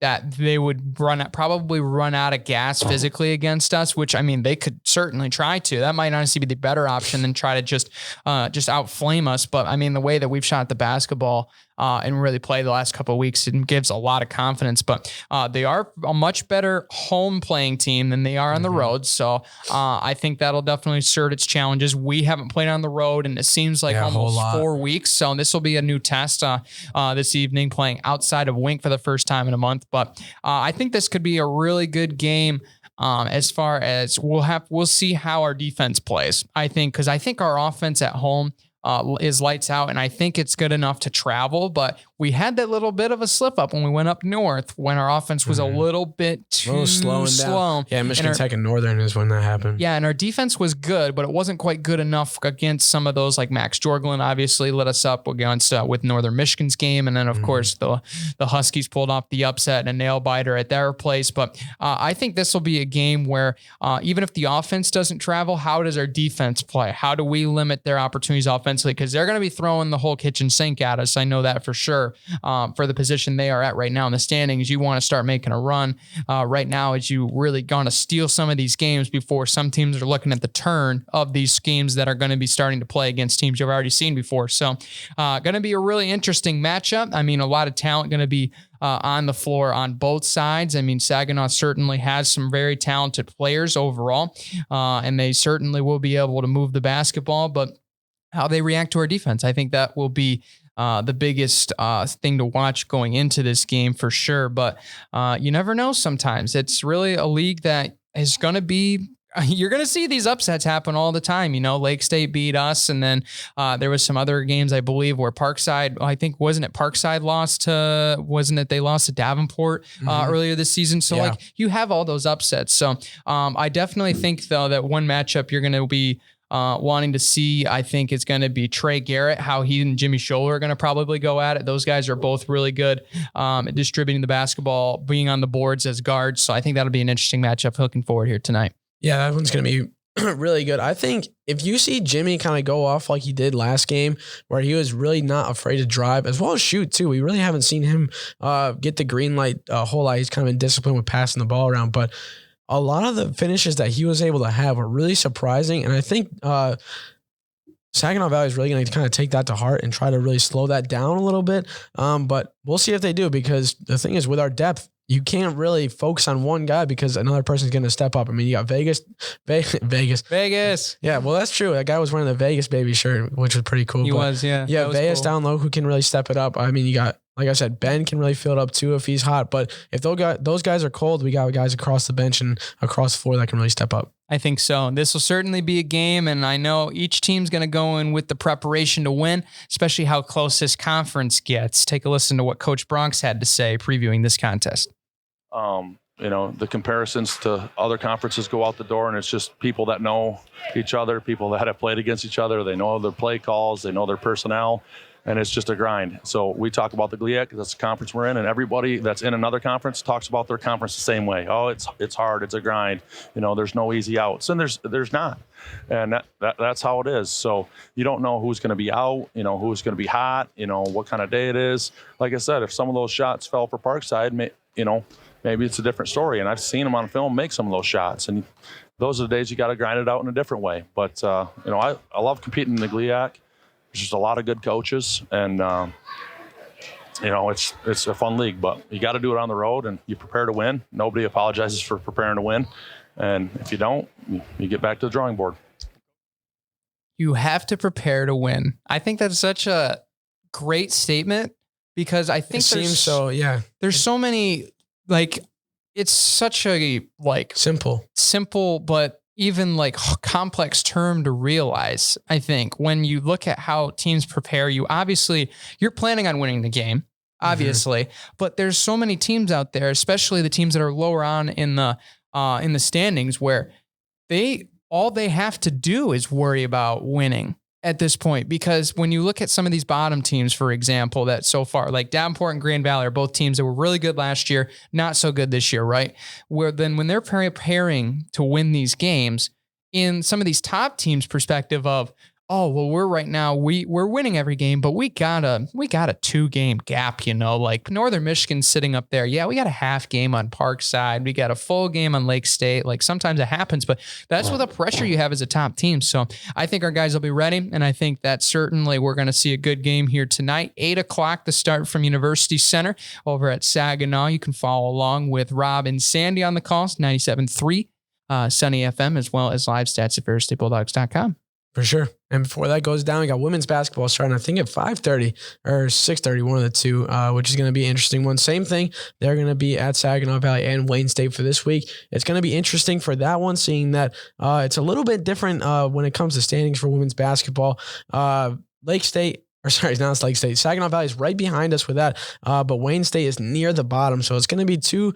that they would probably run out of gas physically against us, which I mean, they could certainly try to. That might honestly be the better option than try to just outflame us. But I mean, the way that we've shot the basketball and really played the last couple of weeks, it gives a lot of confidence. But they are a much better home playing team than they are on the road. So I think that'll definitely assert its challenges. We haven't played on the road, and it seems like almost 4 weeks. So this will be a new test this evening, playing outside of Wink for the first time in a month. But I think this could be a really good game. As far as we'll see how our defense plays. I think our offense at home is lights out, and I think it's good enough to travel. But we had that little bit of a slip up when we went up north when our offense was a little bit too slow. Yeah, Michigan Tech and Northern is when that happened. Yeah, and our defense was good, but it wasn't quite good enough against some of those, like Max Jorglin obviously lit us up against with Northern Michigan's game, and then of course the Huskies pulled off the upset and a nail biter at their place. But I think this will be a game where even if the offense doesn't travel, how does our defense play? How do we limit their opportunities offensively? Because they're going to be throwing the whole kitchen sink at us. I know that for sure. For the position they are at right now in the standings, you want to start making a run right now as you really going to steal some of these games before some teams are looking at the turn of these games that are going to be starting to play against teams you've already seen before. So going to be a really interesting matchup. I mean, a lot of talent going to be on the floor on both sides. I mean, Saginaw certainly has some very talented players overall, and they certainly will be able to move the basketball, but how they react to our defense. I think that will be the biggest thing to watch going into this game for sure. But you never know sometimes. It's really a league that is going to be, you're going to see these upsets happen all the time. You know, Lake State beat us. And then there was some other games, I believe, where Parkside, I think, wasn't it Parkside they lost to Davenport earlier this season. So like you have all those upsets. So I definitely think though that one matchup you're going to be wanting to see, I think it's going to be Trey Garrett, how he and Jimmy Scholler are going to probably go at it. Those guys are both really good at distributing the basketball, being on the boards as guards. So I think that'll be an interesting matchup. Looking forward here tonight. Yeah, that one's going to be really good. I think if you see Jimmy kind of go off like he did last game, where he was really not afraid to drive as well as shoot too. We really haven't seen him get the green light a whole lot. He's kind of been disciplined with passing the ball around, but a lot of the finishes that he was able to have were really surprising. And I think Saginaw Valley is really going to kind of take that to heart and try to really slow that down a little bit. But we'll see if they do, because the thing is with our depth, you can't really focus on one guy because another person's going to step up. I mean, you got Vegas. Yeah, well, that's true. That guy was wearing the Vegas baby shirt, which was pretty cool. He was, yeah. Yeah, Vegas cool. Down low who can really step it up. I mean, you got, like I said, Ben can really fill it up too if he's hot. But if those guys are cold, we got guys across the bench and across the floor that can really step up. I think so. This will certainly be a game, and I know each team's going to go in with the preparation to win, especially how close this conference gets. Take a listen to what Coach Bronx had to say previewing this contest. You know, the comparisons to other conferences go out the door, and it's just people that know each other, people that have played against each other. They know their play calls, they know their personnel, and it's just a grind. So we talk about the GLIAC, that's the conference we're in, and everybody that's in another conference talks about their conference the same way. Oh, it's hard, it's a grind. You know, there's no easy outs, and there's not. And that's how it is. So you don't know who's going to be out, you know, who's going to be hot, you know, what kind of day it is. Like I said, if some of those shots fell for Parkside, you know, maybe it's a different story. And I've seen them on film make some of those shots. And those are the days you got to grind it out in a different way. But, you know, I love competing in the GLIAC. There's just a lot of good coaches. And, you know, it's a fun league. But you got to do it on the road, and you prepare to win. Nobody apologizes for preparing to win. And if you don't, you get back to the drawing board. You have to prepare to win. I think that's such a great statement, because I think there's so many, like, it's such a simple, but even like complex term to realize. I think when you look at how teams prepare, you're planning on winning the game, obviously, but there's so many teams out there, especially the teams that are lower on in the standings, where all they have to do is worry about winning at this point. Because when you look at some of these bottom teams, for example, that so far, like Davenport and Grand Valley are both teams that were really good last year, not so good this year, right? When they're preparing to win these games, in some of these top teams' perspective of, oh, well, we're winning every game, but we got a 2-game gap, you know, like Northern Michigan's sitting up there. Yeah, we got a half game on Parkside. We got a full game on Lake State. Like sometimes it happens, but that's what the pressure you have as a top team. So I think our guys will be ready. And I think that certainly we're going to see a good game here tonight. 8:00 the start from University Center over at Saginaw. You can follow along with Rob and Sandy on the calls, 97.3 Sunny FM, as well as live stats at FerrisStateBulldogs.com. For sure. And before that goes down, we got women's basketball starting, I think, at 5:30 or 6:30, one of the two, which is going to be an interesting one. Same thing. They're going to be at Saginaw Valley and Wayne State for this week. It's going to be interesting for that one, seeing that it's a little bit different when it comes to standings for women's basketball. Lake State Saginaw Valley is right behind us with that, but Wayne State is near the bottom. So it's going to be two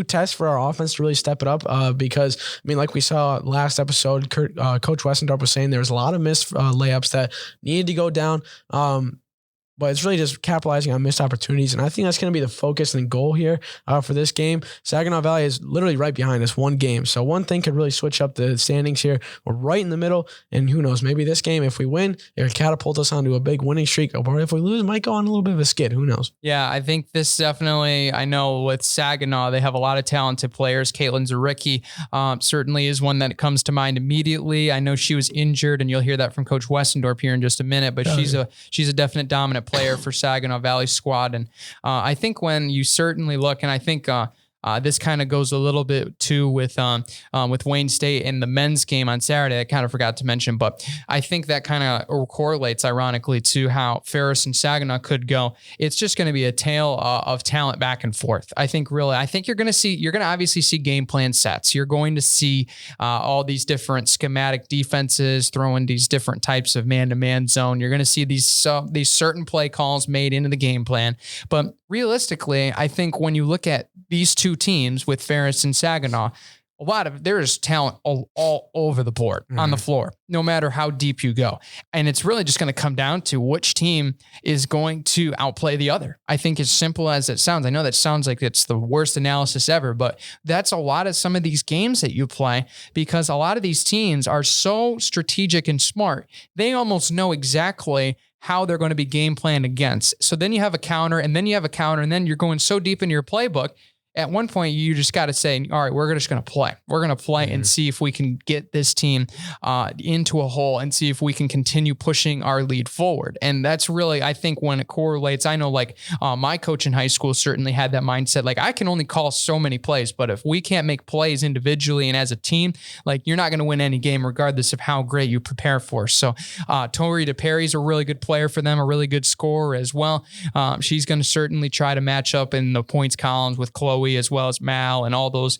tests for our offense to really step it up because, I mean, like we saw last episode, Coach Westendorp was saying there was a lot of missed layups that needed to go down. But it's really just capitalizing on missed opportunities. And I think that's going to be the focus and goal here for this game. Saginaw Valley is literally right behind us, one game. So one thing could really switch up the standings here. We're right in the middle. And who knows, maybe this game, if we win, it would catapult us onto a big winning streak. Or if we lose, it might go on a little bit of a skid. Who knows? Yeah, I think this definitely, I know with Saginaw, they have a lot of talented players. Caitlin Zaricki certainly is one that comes to mind immediately. I know she was injured, and you'll hear that from Coach Westendorp here in just a minute, but she's a definite dominant player for Saginaw Valley squad. And I think when you certainly look, and I think This kind of goes a little bit too with Wayne State and the men's game on Saturday. I kind of forgot to mention, but I think that kind of correlates ironically to how Ferris and Saginaw could go. It's just going to be a tale of talent back and forth. I think you're going to obviously see game plan sets. You're going to see all these different schematic defenses throwing these different types of man-to-man zone. You're going to see these certain play calls made into the game plan. But realistically, I think when you look at these two teams with Ferris and Saginaw, there's talent all over the board on the floor, no matter how deep you go. And it's really just going to come down to which team is going to outplay the other. I think as simple as it sounds, I know that sounds like it's the worst analysis ever, but that's a lot of some of these games that you play, because a lot of these teams are so strategic and smart. They almost know exactly how they're going to be game planned against. So then you have a counter, and then you have a counter, and then you're going so deep into your playbook. At one point, you just got to say, all right, we're just going to play. We're going to play and see if we can get this team into a hole and see if we can continue pushing our lead forward. And that's really, I think, when it correlates. I know, like, my coach in high school certainly had that mindset. Like, I can only call so many plays, but if we can't make plays individually and as a team, like, you're not going to win any game regardless of how great you prepare for. So Tori DePerry's a really good player for them, a really good scorer as well. She's going to certainly try to match up in the points columns with Chloe, as well as Mal, and all those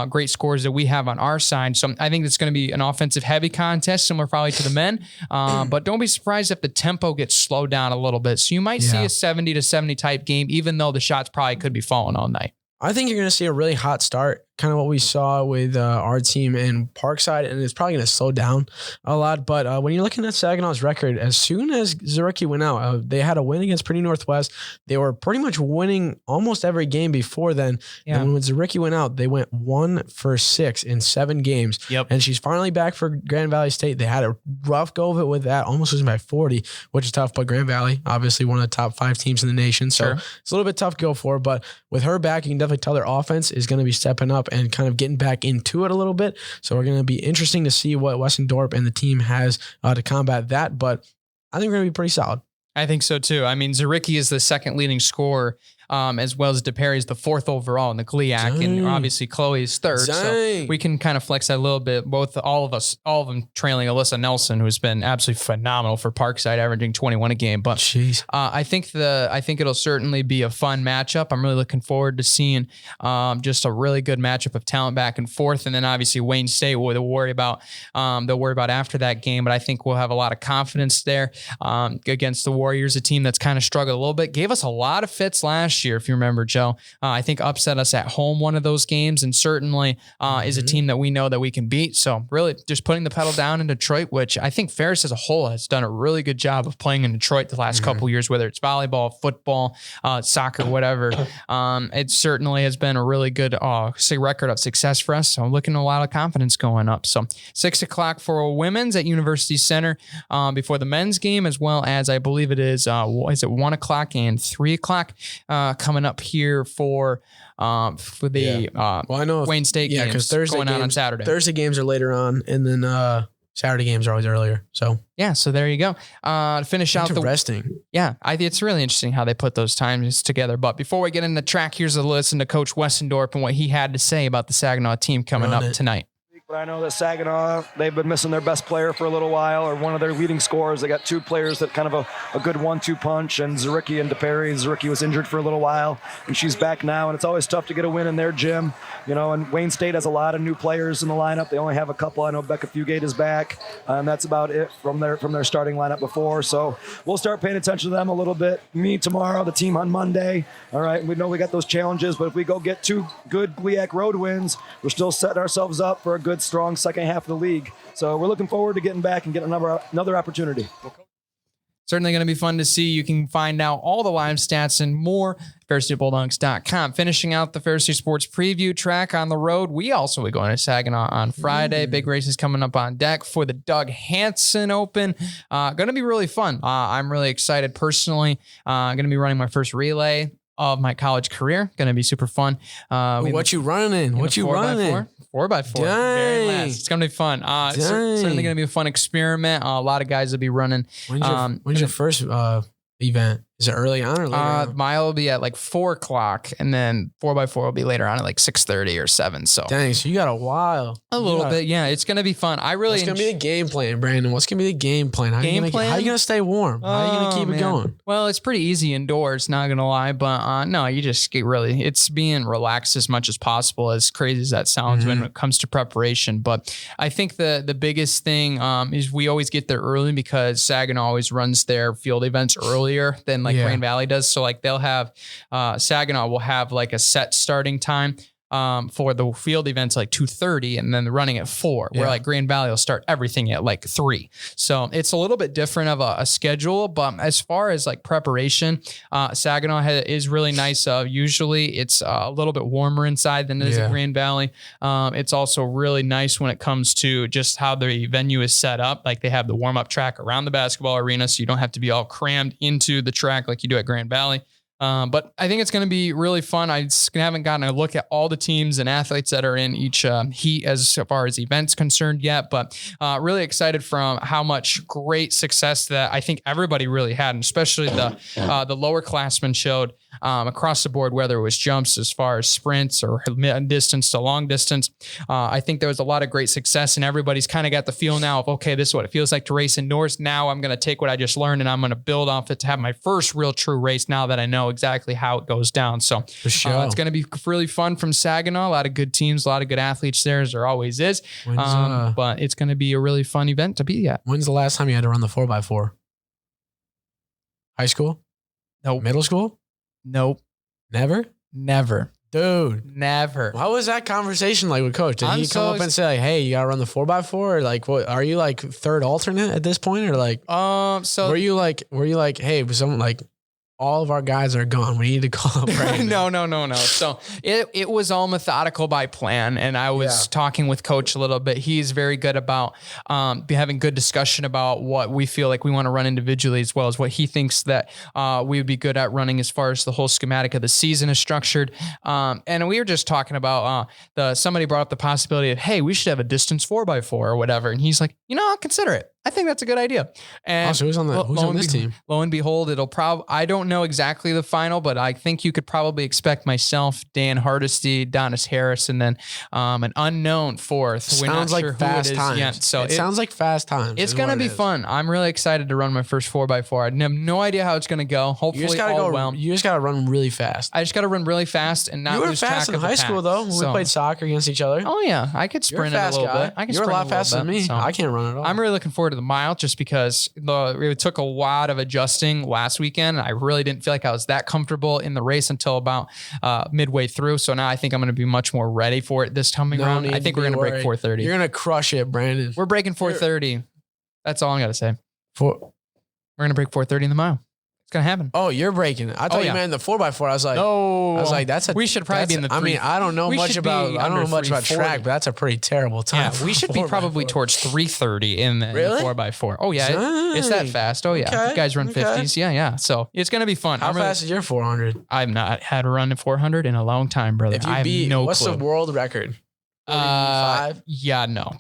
great scores that we have on our side. So I think it's going to be an offensive heavy contest, similar probably to the men. But don't be surprised if the tempo gets slowed down a little bit. So you might see a 70-70 type game, even though the shots probably could be falling all night. I think you're going to see a really hot start, kind of what we saw with our team in Parkside, and it's probably going to slow down a lot. But when you're looking at Saginaw's record, as soon as Zuricki went out, they had a win against Pretty Northwest. They were pretty much winning almost every game before then. Yeah. And when Zuricki went out, they went 1 for 6 in 7 games. Yep. And she's finally back for Grand Valley State. They had a rough go of it with that, almost losing by 40, which is tough. But Grand Valley, obviously one of the top 5 teams in the nation. So it's a little bit tough to go for. But with her back, you can definitely tell their offense is going to be stepping up and kind of getting back into it a little bit. So we're going to be interesting to see what Westendorp and the team has to combat that. But I think we're going to be pretty solid. I think so too. I mean, Zuricki is the second leading scorer, as well as DePerry is the 4th overall in the GLIAC, and obviously Chloe is 3rd. So we can kind of flex that a little bit. All of them trailing Alyssa Nelson, who's been absolutely phenomenal for Parkside, averaging 21 a game. But I think it'll certainly be a fun matchup. I'm really looking forward to seeing just a really good matchup of talent back and forth. And then obviously Wayne State, they'll worry about after that game. But I think we'll have a lot of confidence there against the Warriors, a team that's kind of struggled a little bit. Gave us a lot of fits last year, if you remember, Joe. I think upset us at home one of those games, and certainly is a team that we know that we can beat. So really just putting the pedal down in Detroit, which I think Ferris as a whole has done a really good job of playing in Detroit the last couple of years, whether it's volleyball, football, soccer, whatever. It certainly has been a really good record of success for us. So I'm looking at a lot of confidence going up. So 6 o'clock for women's at University Center before the men's game, as well as I believe it is it 1 o'clock and 3 o'clock coming up here for the I know Wayne State games because Thursday going on Saturday. Thursday games are later on, and then Saturday games are always earlier. So so there you go. To finish out interesting. It's really interesting how they put those times together. But before we get into the track, here's a listen to Coach Westendorp and what he had to say about the Saginaw team coming up tonight. But I know that Saginaw, they've been missing their best player for a little while, or one of their leading scorers. They got 2 players that kind of a good 1-2 punch, and Zuricki and DePerry. Zuricki was injured for a little while, and she's back now, and it's always tough to get a win in their gym. And Wayne State has a lot of new players in the lineup. They only have a couple. I know Becca Fugate is back, and that's about it from their starting lineup before. So we'll start paying attention to them a little bit. Me tomorrow, the team on Monday. All right, we know we got those challenges, but if we go get 2 good GLIAC road wins, we're still setting ourselves up for a good, strong second half of the league. So we're looking forward to getting back and getting another opportunity. Certainly going to be fun to see. You can find out all the live stats and more FerrisStateBulldogs.com. Finishing out the Ferris State Sports preview track on the road. We also will be going to Saginaw on Friday. Big races coming up on deck for the Doug Hanson Open. Going to be really fun. I'm really excited personally. Going to be running my first relay of my college career. Going to be super fun. What you running in? What you running in? 4x4. Very last. It's going to be fun. Certainly going to be a fun experiment. A lot of guys will be running. When's your first event? Is it early on or later on? Mile will be at like 4:00, and then 4x4 will be later on at like 6:30 or 7. So Dang, so you got a while. A little bit, yeah. It's gonna be fun. What's gonna be the game plan, Brandon? What's gonna be the game plan? How are you gonna stay warm? How are you gonna keep it going? Well, it's pretty easy indoors, not gonna lie, but no, you just get it's being relaxed as much as possible, as crazy as that sounds when it comes to preparation. But I think the biggest thing is we always get there early because Saginaw always runs their field events earlier than like Grand Valley does. So like they'll have Saginaw will have like a set starting time for the field events like 2:30, and then the running at 4, where like Grand Valley will start everything at like 3. So it's a little bit different of a schedule, but as far as like preparation, Saginaw is really nice. Usually it's a little bit warmer inside than it is at Grand Valley. It's also really nice when it comes to just how the venue is set up. Like they have the warm-up track around the basketball arena, so you don't have to be all crammed into the track like you do at Grand Valley. But I think it's going to be really fun. I haven't gotten a look at all the teams and athletes that are in each heat as far as events concerned yet, but really excited from how much great success that I think everybody really had, and especially the lower classmen showed across the board, whether it was jumps as far as sprints or mid distance to long distance. I think there was a lot of great success, and everybody's kind of got the feel now of, okay, this is what it feels like to race indoors. Now I'm going to take what I just learned and I'm going to build off it to have my first real true race now that I know exactly how it goes down. So it's going to be really fun from Saginaw. A lot of good teams, a lot of good athletes there, as there always is. But it's going to be a really fun event to be at. When's the last time you had to run the 4x4? High school? Nope. Middle school? Nope. Never? Never. Dude. Never. What was that conversation like with coach? Did he come up and say like, hey, you got to run the 4x4? Or like, what, are you like third alternate at this point? Or like, were you like, hey, was someone like, all of our guys are gone. We need to call up Brandon. No. So it was all methodical by plan. And I was talking with coach a little bit. He's very good about having good discussion about what we feel like we want to run individually, as well as what he thinks that we would be good at running as far as the whole schematic of the season is structured. And we were just talking about somebody brought up the possibility of, hey, we should have a distance 4x4 or whatever. And he's like, I'll consider it. I think that's a good idea. And so who's on this team? Lo and behold, I don't know exactly the final, but I think you could probably expect myself, Dan Hardesty, Donis Harris, and then an unknown fourth. Sounds like fast times. Yet. So it sounds like fast times. It's going to be fun. I'm really excited to run my first 4x4. I have no idea how it's going to go. Hopefully, you just got to run really fast. I just got to run really fast and not lose track of the pack. You were fast in high school, though, when we played soccer against each other. Oh, yeah. I could sprint it a little bit. You're a lot faster than me. So I can't run at all. I'm really looking forward to the mile, just because it took a lot of adjusting last weekend. I really didn't feel like I was that comfortable in the race until about midway through. So now I think I'm going to be much more ready for it this time around. I think we're going to break 4:30. You're going to crush it, Brandon. We're breaking 4:30. That's all I got to say. We're going to break 4:30 in the mile. It's going to happen. Oh, you're breaking it. I thought you meant the 4x4. I was like, no. I was like, we should probably be in the 3. I mean, I don't know much about track, but that's a pretty terrible time. Yeah, we should be probably towards 3:30 in the 4x4. Oh, yeah. It's that fast. Oh, yeah. Okay. You guys run 50s. Yeah. So it's going to be fun. How fast is your 400? I've not had a run at 400 in a long time, brother. I have no clue. What's the world record? 5? Yeah, no.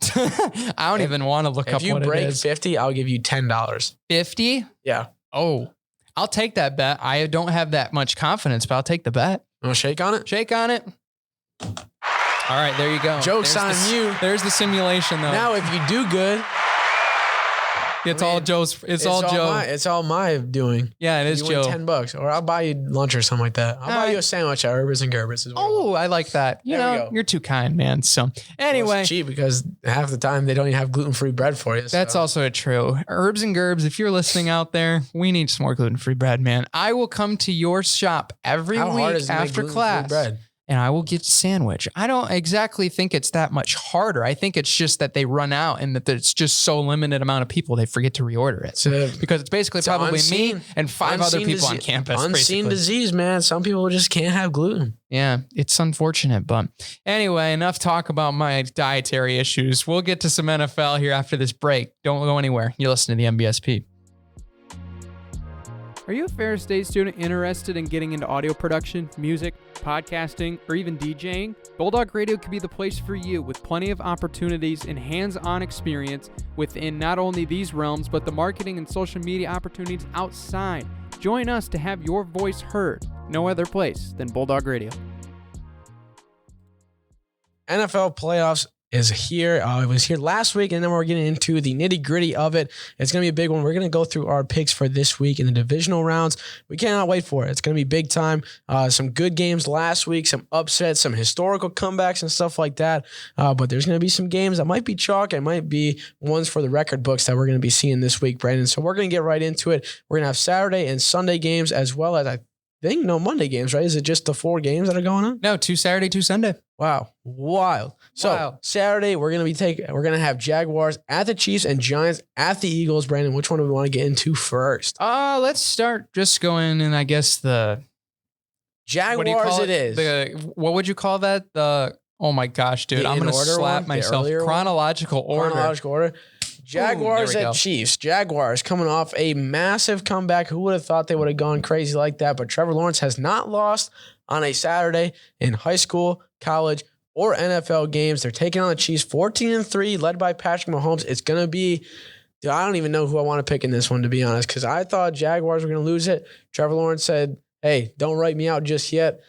I don't even want to look up what it is. If you break 50, I'll give you $10. 50? Yeah. Oh, I'll take that bet. I don't have that much confidence, but I'll take the bet. You want to shake on it? Shake on it. All right, there you go. Joke's on you. There's the simulation, though. Now, if you do good, it's all Joe's. It's all Joe. It's all my doing. Yeah, it is you Joe. Win $10, or I'll buy you lunch or something like that. I'll buy you a sandwich at Herbers and Gerbers. Oh, I like that. You know, you're too kind, man. So anyway, well, it's cheap because half the time they don't even have gluten-free bread for you. That's also true. Herbs and Gerbs, if you're listening out there, we need some more gluten-free bread, man. I will come to your shop every week after class. Bread? And I will get a sandwich. I don't exactly think it's that much harder. I think it's just that they run out and that it's just so limited amount of people they forget to reorder it. Because it's basically probably me and 5 other people on campus. Unseen disease, man. Some people just can't have gluten. Yeah, it's unfortunate. But anyway, enough talk about my dietary issues. We'll get to some NFL here after this break. Don't go anywhere. You're listening to the MBSP. Are you a Ferris State student interested in getting into audio production, music, podcasting, or even DJing? Bulldog Radio could be the place for you, with plenty of opportunities and hands-on experience within not only these realms, but the marketing and social media opportunities outside. Join us to have your voice heard. No other place than Bulldog Radio. NFL playoffs is here. It was here last week, and then we're getting into the nitty-gritty of it. It's going to be a big one. We're going to go through our picks for this week in the divisional rounds. We cannot wait for it. It's going to be big time. Some good games last week, some upsets, some historical comebacks and stuff like that. But there's going to be some games that might be chalk and might be ones for the record books that we're going to be seeing this week, Brandon. So we're going to get right into it. We're going to have Saturday and Sunday games as well as, I think, no Monday games, right? Is it just the 4 games that are going on? No, 2 Saturday, 2 Sunday. Wow. Wild. So Saturday, we're going to have Jaguars at the Chiefs and Giants at the Eagles. Brandon, which one do we want to get into first? Let's start just going in, I guess, the Jaguars it is. What would you call that? Oh my gosh, dude. I'm going to slap myself. Chronological order. Chronological order. Jaguars at Chiefs. Jaguars coming off a massive comeback. Who would have thought they would have gone crazy like that? But Trevor Lawrence has not lost on a Saturday in high school, college, or NFL games. They're taking on the Chiefs 14-3, led by Patrick Mahomes. It's going to be, dude, I don't even know who I want to pick in this one, to be honest, because I thought Jaguars were going to lose it. Trevor Lawrence said, hey, don't write me out just yet.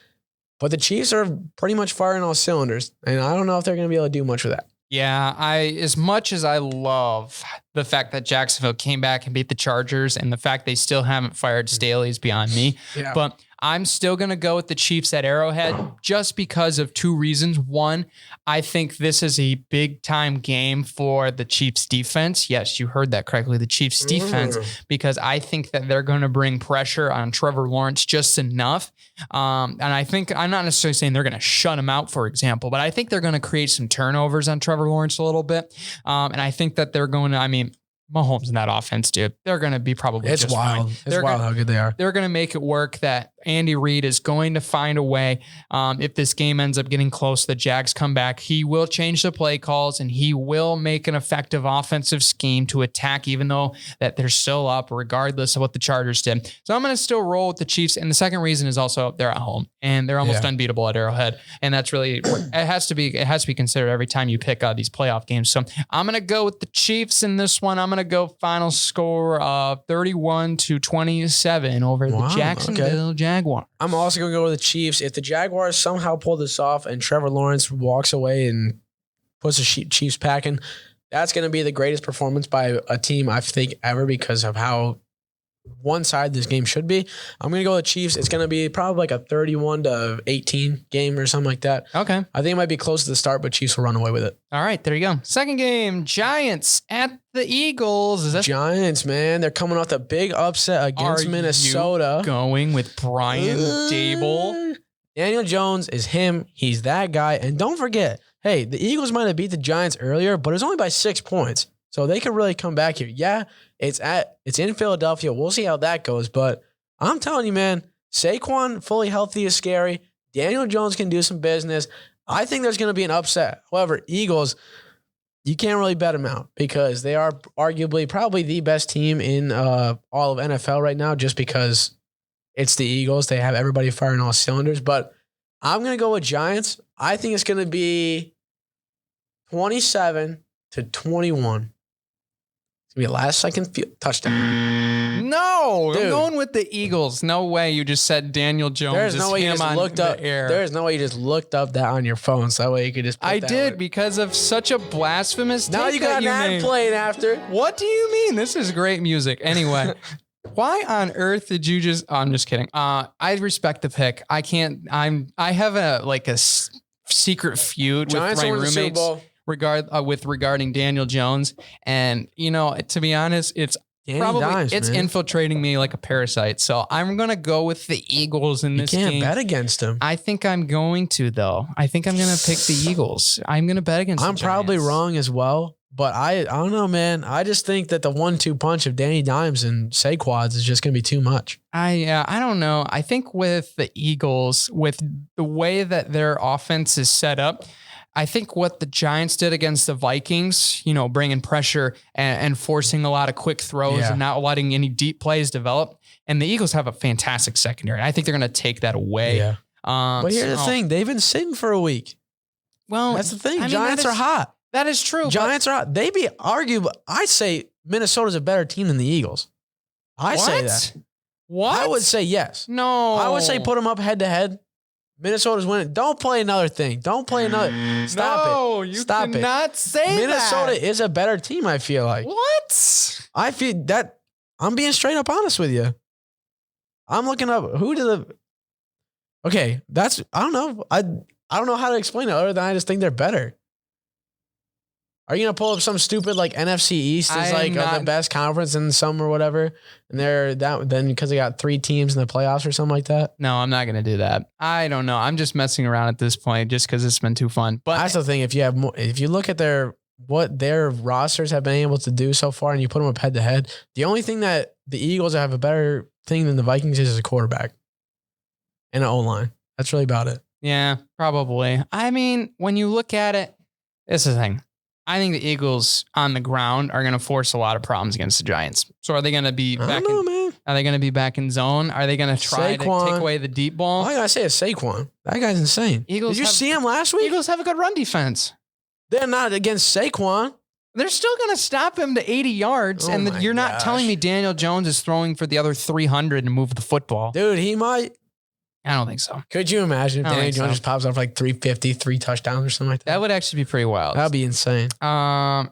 But the Chiefs are pretty much firing all cylinders, and I don't know if they're going to be able to do much with that. Yeah, as much as I love the fact that Jacksonville came back and beat the Chargers and the fact they still haven't fired Staley is beyond me. Yeah. But I'm still going to go with the Chiefs at Arrowhead just because of 2 reasons. One, I think this is a big time game for the Chiefs defense. Yes, you heard that correctly. The Chiefs defense, because I think that they're going to bring pressure on Trevor Lawrence just enough. And I think, I'm not necessarily saying they're going to shut him out, for example, but I think they're going to create some turnovers on Trevor Lawrence a little bit. And I think that they're going to, Mahomes in that offense, dude, they're going to be probably just wild. Fine. It's wild how good they are. They're going to make it work. That Andy Reid is going to find a way. If this game ends up getting close, the Jags come back. He will change the play calls and he will make an effective offensive scheme to attack, even though that they're still up, regardless of what the Chargers did. So I'm going to still roll with the Chiefs. And the second reason is also they're at home and they're almost unbeatable at Arrowhead. And that's really, it has to be considered every time you pick these playoff games. So I'm going to go with the Chiefs in this one. I'm going to go final score 31-27 over the Jacksonville Jaguars. I'm also going to go with the Chiefs. If the Jaguars somehow pull this off and Trevor Lawrence walks away and puts the Chiefs packing, that's going to be the greatest performance by a team, I think, ever because of how one side this game should be. I'm going to go with the Chiefs. It's going to be probably like a 31-18 game or something like that. Okay. I think it might be close to the start, but Chiefs will run away with it. All right, there you go. Second game, Giants at the Eagles. Giants, man. They're coming off the big upset against Minnesota. Going with Brian Dable. Daniel Jones is him. He's that guy. And don't forget, hey, the Eagles might have beat the Giants earlier, but it was only by 6 points. So they could really come back here. Yeah, it's in Philadelphia. We'll see how that goes. But I'm telling you, man, Saquon fully healthy is scary. Daniel Jones can do some business. I think there's going to be an upset. However, Eagles, you can't really bet them out because they are arguably probably the best team in all of NFL right now just because it's the Eagles. They have everybody firing all cylinders. But I'm going to go with Giants. I think it's going to be 27-21. It's going to be a last-second touchdown. No, dude. I'm going with the Eagles. No way you just said Daniel Jones. There's no way you just looked up. There's no way you just looked up that on your phone, so that way you could just. I did because of such a blasphemous. Now you got an ad playing after. What do you mean? This is great music. Anyway, why on earth did you just? Oh, I'm just kidding. I respect the pick. I can't. I have a secret feud Giants with my roommates. Regarding Daniel Jones, and to be honest, it's infiltrating me like a parasite. So I'm gonna go with the Eagles in this game. You can't bet against them. I think I'm going to though. I think I'm gonna pick the Eagles. I'm gonna bet against. I'm probably wrong as well, but I don't know, man. I just think that the 1-2 punch of Danny Dimes and Saquads is just gonna be too much. I don't know. I think with the Eagles, with the way that their offense is set up, I think what the Giants did against the Vikings, bringing pressure and forcing a lot of quick throws and not letting any deep plays develop. And the Eagles have a fantastic secondary. I think they're going to take that away. Yeah. But here's the thing. They've been sitting for a week. Well, that's the thing. Giants are hot. That is true. Giants are hot. They be arguable. I say Minnesota's a better team than the Eagles. I say that. What? I would say yes. No. I would say put them up head to head. Minnesota's winning. Don't play another thing. Don't play another. Stop it. No, you Stop cannot say Minnesota that. is a better team, I feel like. What? I feel that I'm being straight up honest with you. I'm looking up okay, I don't know. I don't know how to explain it other than I just think they're better. Are you gonna pull up some stupid like NFC East is the best conference in some or whatever, and they're then because they got 3 teams in the playoffs or something like that? No, I'm not gonna do that. I don't know. I'm just messing around at this point just because it's been too fun. But I still think if you look at what their rosters have been able to do so far, and you put them up head to head, the only thing that the Eagles have a better thing than the Vikings is a quarterback and an O-line. That's really about it. Yeah, probably. I mean, when you look at it, it's the thing. I think the Eagles on the ground are going to force a lot of problems against the Giants. So are they going to be back Are they going to be back in zone? Are they going to try to take away the deep ball? All I got to say is Saquon. That guy's insane. Did you see him last week? Eagles have a good run defense. They're not against Saquon. They're still going to stop him to 80 yards. You're not telling me Daniel Jones is throwing for the other 300 and move the football. Dude, he might. I don't think so. Could you imagine if Daniel Jones just pops off like 350, 3 touchdowns or something like that? That would actually be pretty wild. That'd be insane.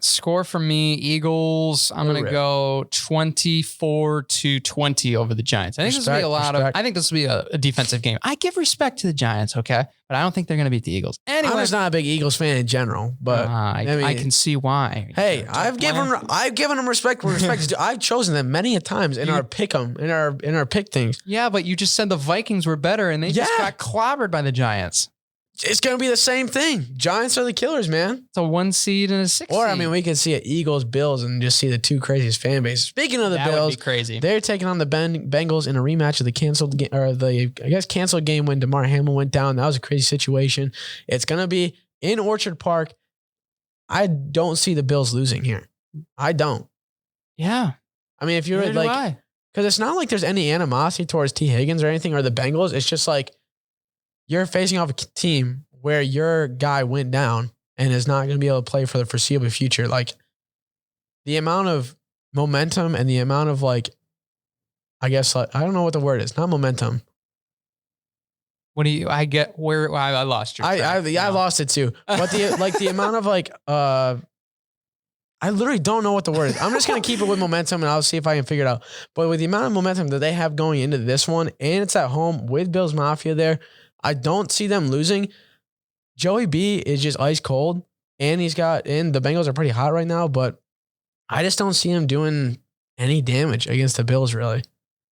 Score for me, Eagles. I'm going to go 24-20 over the Giants. I think this will be I think this will be a defensive game. I give respect to the Giants, okay? But I don't think they're going to beat the Eagles. Anyway, I'm just not a big Eagles fan in general, but I can see why. Hey, I've given them respect. I've chosen them many a times in our pick 'em, in our pick things. Yeah, but you just said the Vikings were better and they just got clobbered by the Giants. It's going to be the same thing. Giants are the killers, man. It's a 1 seed and a 6 Or, seed. I mean, we can see it Eagles, Bills, and just see the 2 craziest fan bases. Speaking of the Bills, would be crazy. They're taking on the Bengals in a rematch of the canceled game, or canceled game when DeMar Hamlin went down. That was a crazy situation. It's going to be in Orchard Park. I don't see the Bills losing here. I don't. Yeah. I mean, if you're because it's not like there's any animosity towards T. Higgins or anything or the Bengals. It's just like, you're facing off a team where your guy went down and is not going to be able to play for the foreseeable future. Like, the amount of momentum and the amount of I don't know what the word is. Not momentum. What do you? I get where I lost your. I lost it too. But the amount of I literally don't know what the word is. I'm just going to keep it with momentum and I'll see if I can figure it out. But with the amount of momentum that they have going into this one, and it's at home with Bills Mafia there, I don't see them losing. Joey B is just ice cold, and the Bengals are pretty hot right now, but I just don't see him doing any damage against the Bills, really.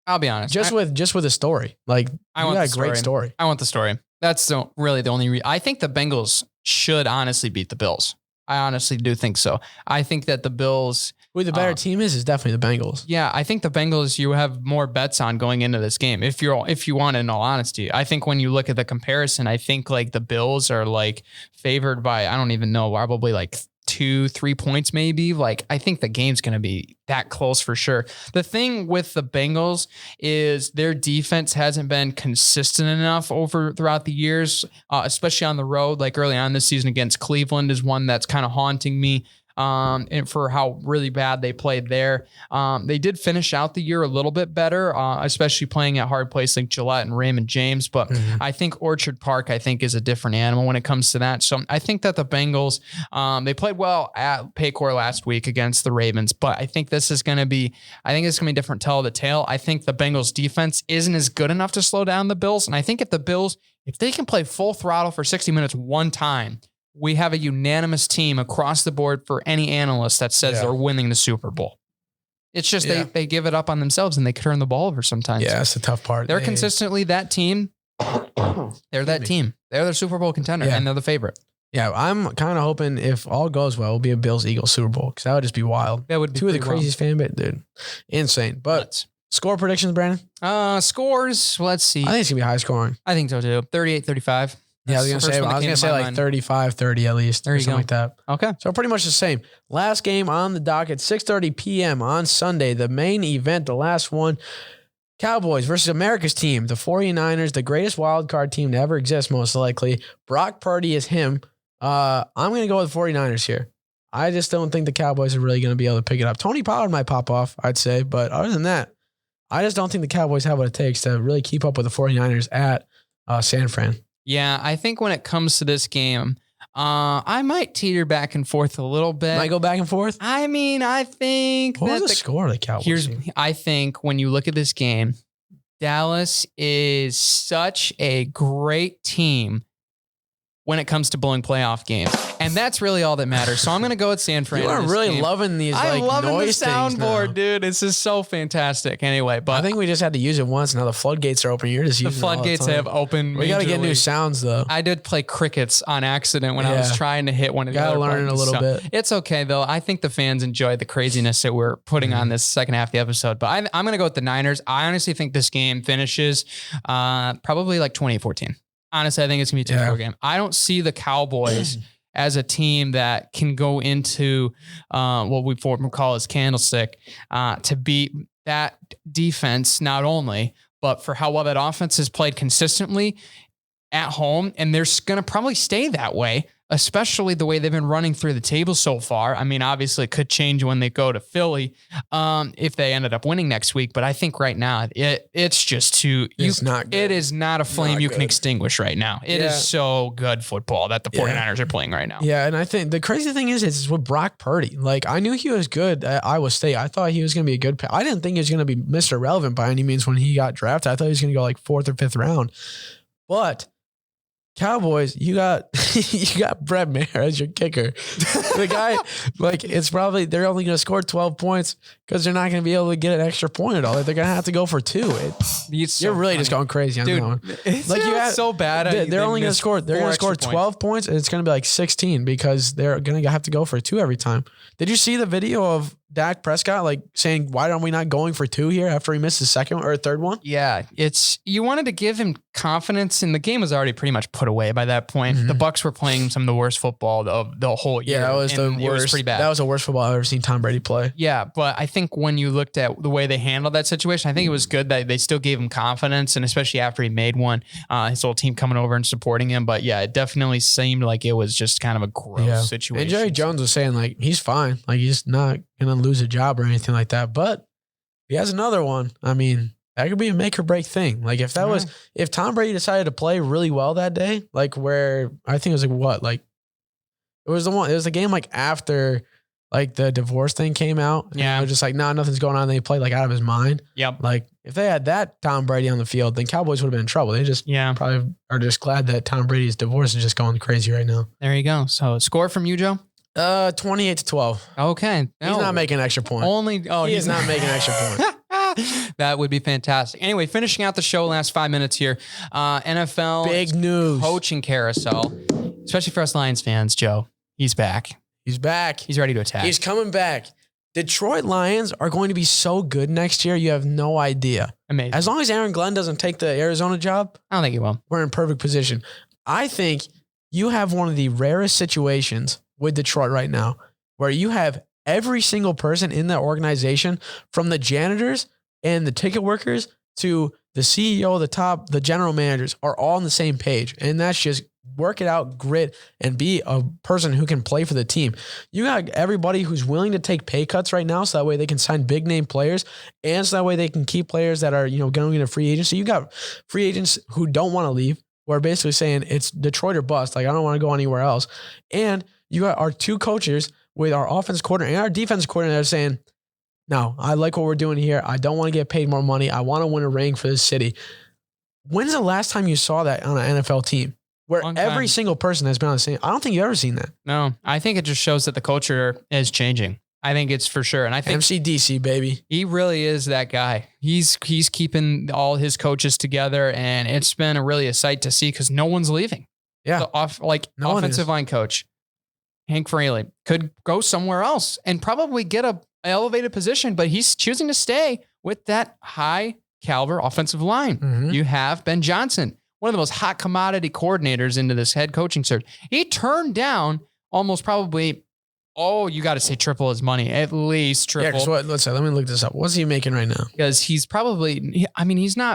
I'll be honest. Just with a story. Like, I want a great story. I want the story. That's really the only reason. I think the Bengals should honestly beat the Bills. I honestly do think so. I think that the Bills... Who the better team is definitely the Bengals. Yeah, I think the Bengals you have more bets on going into this game. If you want, in all honesty, I think when you look at the comparison, I think like the Bills are like favored by, I don't even know, probably like 2-3 points maybe. Like, I think the game's going to be that close for sure. The thing with the Bengals is their defense hasn't been consistent enough throughout the years, especially on the road. Like early on this season against Cleveland is one that's kind of haunting me. And for how really bad they played there. They did finish out the year a little bit better, especially playing at hard place like Gillette and Raymond James. But I think Orchard Park, is a different animal when it comes to that. So I think that the Bengals, they played well at Paycor last week against the Ravens, but I think this is going to be different tell of the tale. I think the Bengals defense isn't as good enough to slow down the Bills. And I think if they can play full throttle for 60 minutes one time, we have a unanimous team across the board for any analyst that says they're winning the Super Bowl. It's just they give it up on themselves and they turn the ball over sometimes. Yeah, that's the tough part. They're consistently that team. They're that team. They're the Super Bowl contender and they're the favorite. Yeah, I'm kind of hoping if all goes well, it'll be a Bills-Eagles Super Bowl because that would just be wild. That would be 2 of the craziest fan base, dude. Insane. But score predictions, Brandon? Scores, let's see. I think it's going to be high scoring. I think so too. 38-35. Yeah, I was going to say like 35-30 at least. There you something go. like that. Okay. So pretty much the same. Last game on the docket, 6:30 p.m. on Sunday. The main event, the last one. Cowboys versus America's team. The 49ers, the greatest wild card team to ever exist, most likely. Brock Purdy is him. I'm going to go with 49ers here. I just don't think the Cowboys are really going to be able to pick it up. Tony Pollard might pop off, I'd say. But other than that, I just don't think the Cowboys have what it takes to really keep up with the 49ers at San Fran. Yeah, I think when it comes to this game, I might teeter back and forth a little bit. Might go back and forth? I mean, I think what was the score of the Cowboys? I think when you look at this game, Dallas is such a great team when it comes to blowing playoff games. And that's really all that matters. So I'm going to go with San Fran. You are really loving these I'm loving the noise soundboard, dude. This is so fantastic. Anyway, but I think we just had to use it once. Now the floodgates are open. You're just using the floodgates have opened. We got to get new sounds though. I did play crickets on accident when I was trying to hit one of the other learn it a little bit. It's okay though. I think the fans enjoy the craziness that we're putting on this second half of the episode. But I'm going to go with the Niners. I honestly think this game finishes probably like 28-14. Honestly, I think it's going to be a 2-4 game. I don't see the Cowboys as a team that can go into what we call as candlestick to beat that defense not only, but for how well that offense has played consistently at home. And they're going to probably stay that way, especially the way they've been running through the table so far. I mean, obviously it could change when they go to Philly if they ended up winning next week. But I think right now it's just too. It's not good. It is not a flame you can extinguish right now. It is so good football that the 49ers are playing right now. Yeah, and I think the crazy thing is with Brock Purdy. Like, I knew he was good at Iowa State. I thought he was going to be a good. I didn't think he was going to be Mr. Relevant by any means when he got drafted. I thought he was going to go like 4th or 5th round. But Cowboys, you got Brett Maher as your kicker. The guy, like, it's probably they're only going to score 12 points because they're not going to be able to get an extra point at all. They're going to have to go for 2. You're really just going crazy on that one. Like, you have so bad. They're only going to score. They're going to score 12 points, and it's going to be like 16 because they're going to have to go for 2 every time. Did you see the video of Dak Prescott like saying, "Why are we not going for 2 here?" after he missed his second or third one? Yeah, you wanted to give him confidence, and the game was already pretty much put away by that point. The Bucs were playing some of the worst football of the whole year. Yeah, that was the worst. It was pretty bad. That was the worst football I've ever seen Tom Brady play. Yeah, but I think when you looked at the way they handled that situation, I think it was good that they still gave him confidence, and especially after he made one, his whole team coming over and supporting him. But yeah, it definitely seemed like it was just kind of a gross situation. And Jerry Jones was saying like he's fine, like he's not gonna lose a job or anything like that. But he has another one. I mean, that could be a make or break thing. Like if that was if Tom Brady decided to play really well that day, like where I think it was like what, like it was the game like after like the divorce thing came out. Yeah. It was just like, nah, nothing's going on. They played like out of his mind. Yep. Like if they had that Tom Brady on the field, then Cowboys would have been in trouble. They just probably are just glad that Tom Brady's divorce is just going crazy right now. There you go. So score from you, Joe? 28-12. Okay. He's not making an extra point. He's not making an extra point. That would be fantastic. Anyway, finishing out the show, last 5 minutes here. NFL big news. Coaching carousel, especially for us Lions fans. Joe, he's back. He's back. He's ready to attack. He's coming back. Detroit Lions are going to be so good next year. You have no idea. Amazing. As long as Aaron Glenn doesn't take the Arizona job, I don't think he will. We're in perfect position. I think you have one of the rarest situations with Detroit right now where you have every single person in that organization, from the janitors and the ticket workers to the CEO, the general managers, are all on the same page. And that's just work it out, grit, and be a person who can play for the team. You got everybody who's willing to take pay cuts right now so that way they can sign big name players, and so that way they can keep players that are, going into free agency. You got free agents who don't want to leave, who are basically saying it's Detroit or bust. Like, I don't want to go anywhere else. And you got our 2 coaches with our offense coordinator and our defense coordinator saying, no, I like what we're doing here. I don't want to get paid more money. I want to win a ring for this city. When's the last time you saw that on an NFL team where every single person has been on the same? I don't think you've ever seen that. No, I think it just shows that the culture is changing. I think it's for sure. And I think MCDC, baby. He really is that guy. He's keeping all his coaches together, and it's been really a sight to see because no one's leaving. Yeah. Offensive line coach, Hank Fraley, could go somewhere else and probably get a elevated position, but he's choosing to stay with that high caliber offensive line. Mm-hmm. You have Ben Johnson, one of the most hot commodity coordinators into this head coaching search. He turned down almost probably, you got to say triple his money, at least triple. Yeah, because let me look this up. What's he making right now? Because he's probably,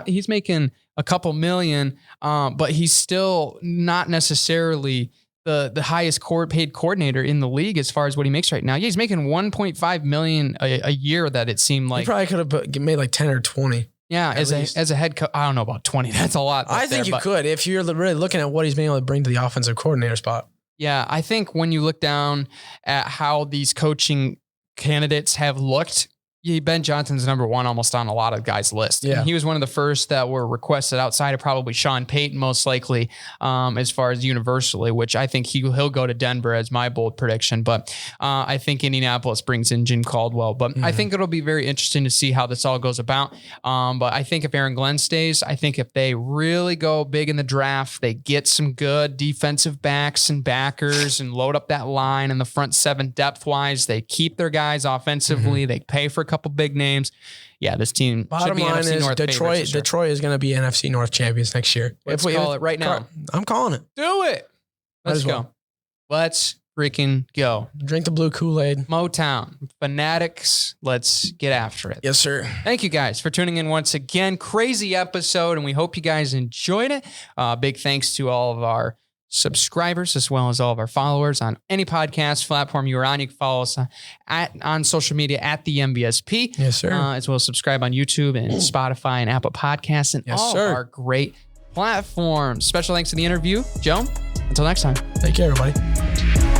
he's making a couple million, but he's still not necessarily the highest paid coordinator in the league as far as what he makes right now. Yeah, he's making $1.5 million a year. That it seemed like he probably could have made like 10 or 20. Yeah, as a head coach, I don't know about 20. That's a lot. I think you could if you're really looking at what he's been able to bring to the offensive coordinator spot. Yeah, I think when you look down at how these coaching candidates have looked, Ben Johnson's number one almost on a lot of guys' list. Yeah. And he was one of the first that were requested outside of probably Sean Payton, most likely, as far as universally, which I think he'll go to Denver as my bold prediction. But I think Indianapolis brings in Jim Caldwell. But I think it'll be very interesting to see how this all goes about. But I think if Aaron Glenn stays, I think if they really go big in the draft, they get some good defensive backs and backers and load up that line in the front seven depth-wise. They keep their guys offensively. They pay for a couple big names. Yeah, this team bottom should be line NFC is North favorites, sure. Detroit is going to be NFC North champions next year. Let's call it right now. I'm calling it. Do it. Let's go. Let's freaking go. Drink the blue Kool-Aid. Motown Fanatics. Let's get after it. Yes, sir. Thank you guys for tuning in once again. Crazy episode, and we hope you guys enjoyed it. Big thanks to all of our subscribers as well as all of our followers on any podcast platform you are on. You can follow us on social media at the MVSP. Yes, sir. As well as subscribe on YouTube and Spotify and Apple Podcasts and all of our great platforms. Special thanks to the interview, Joe. Until next time. Take care, everybody.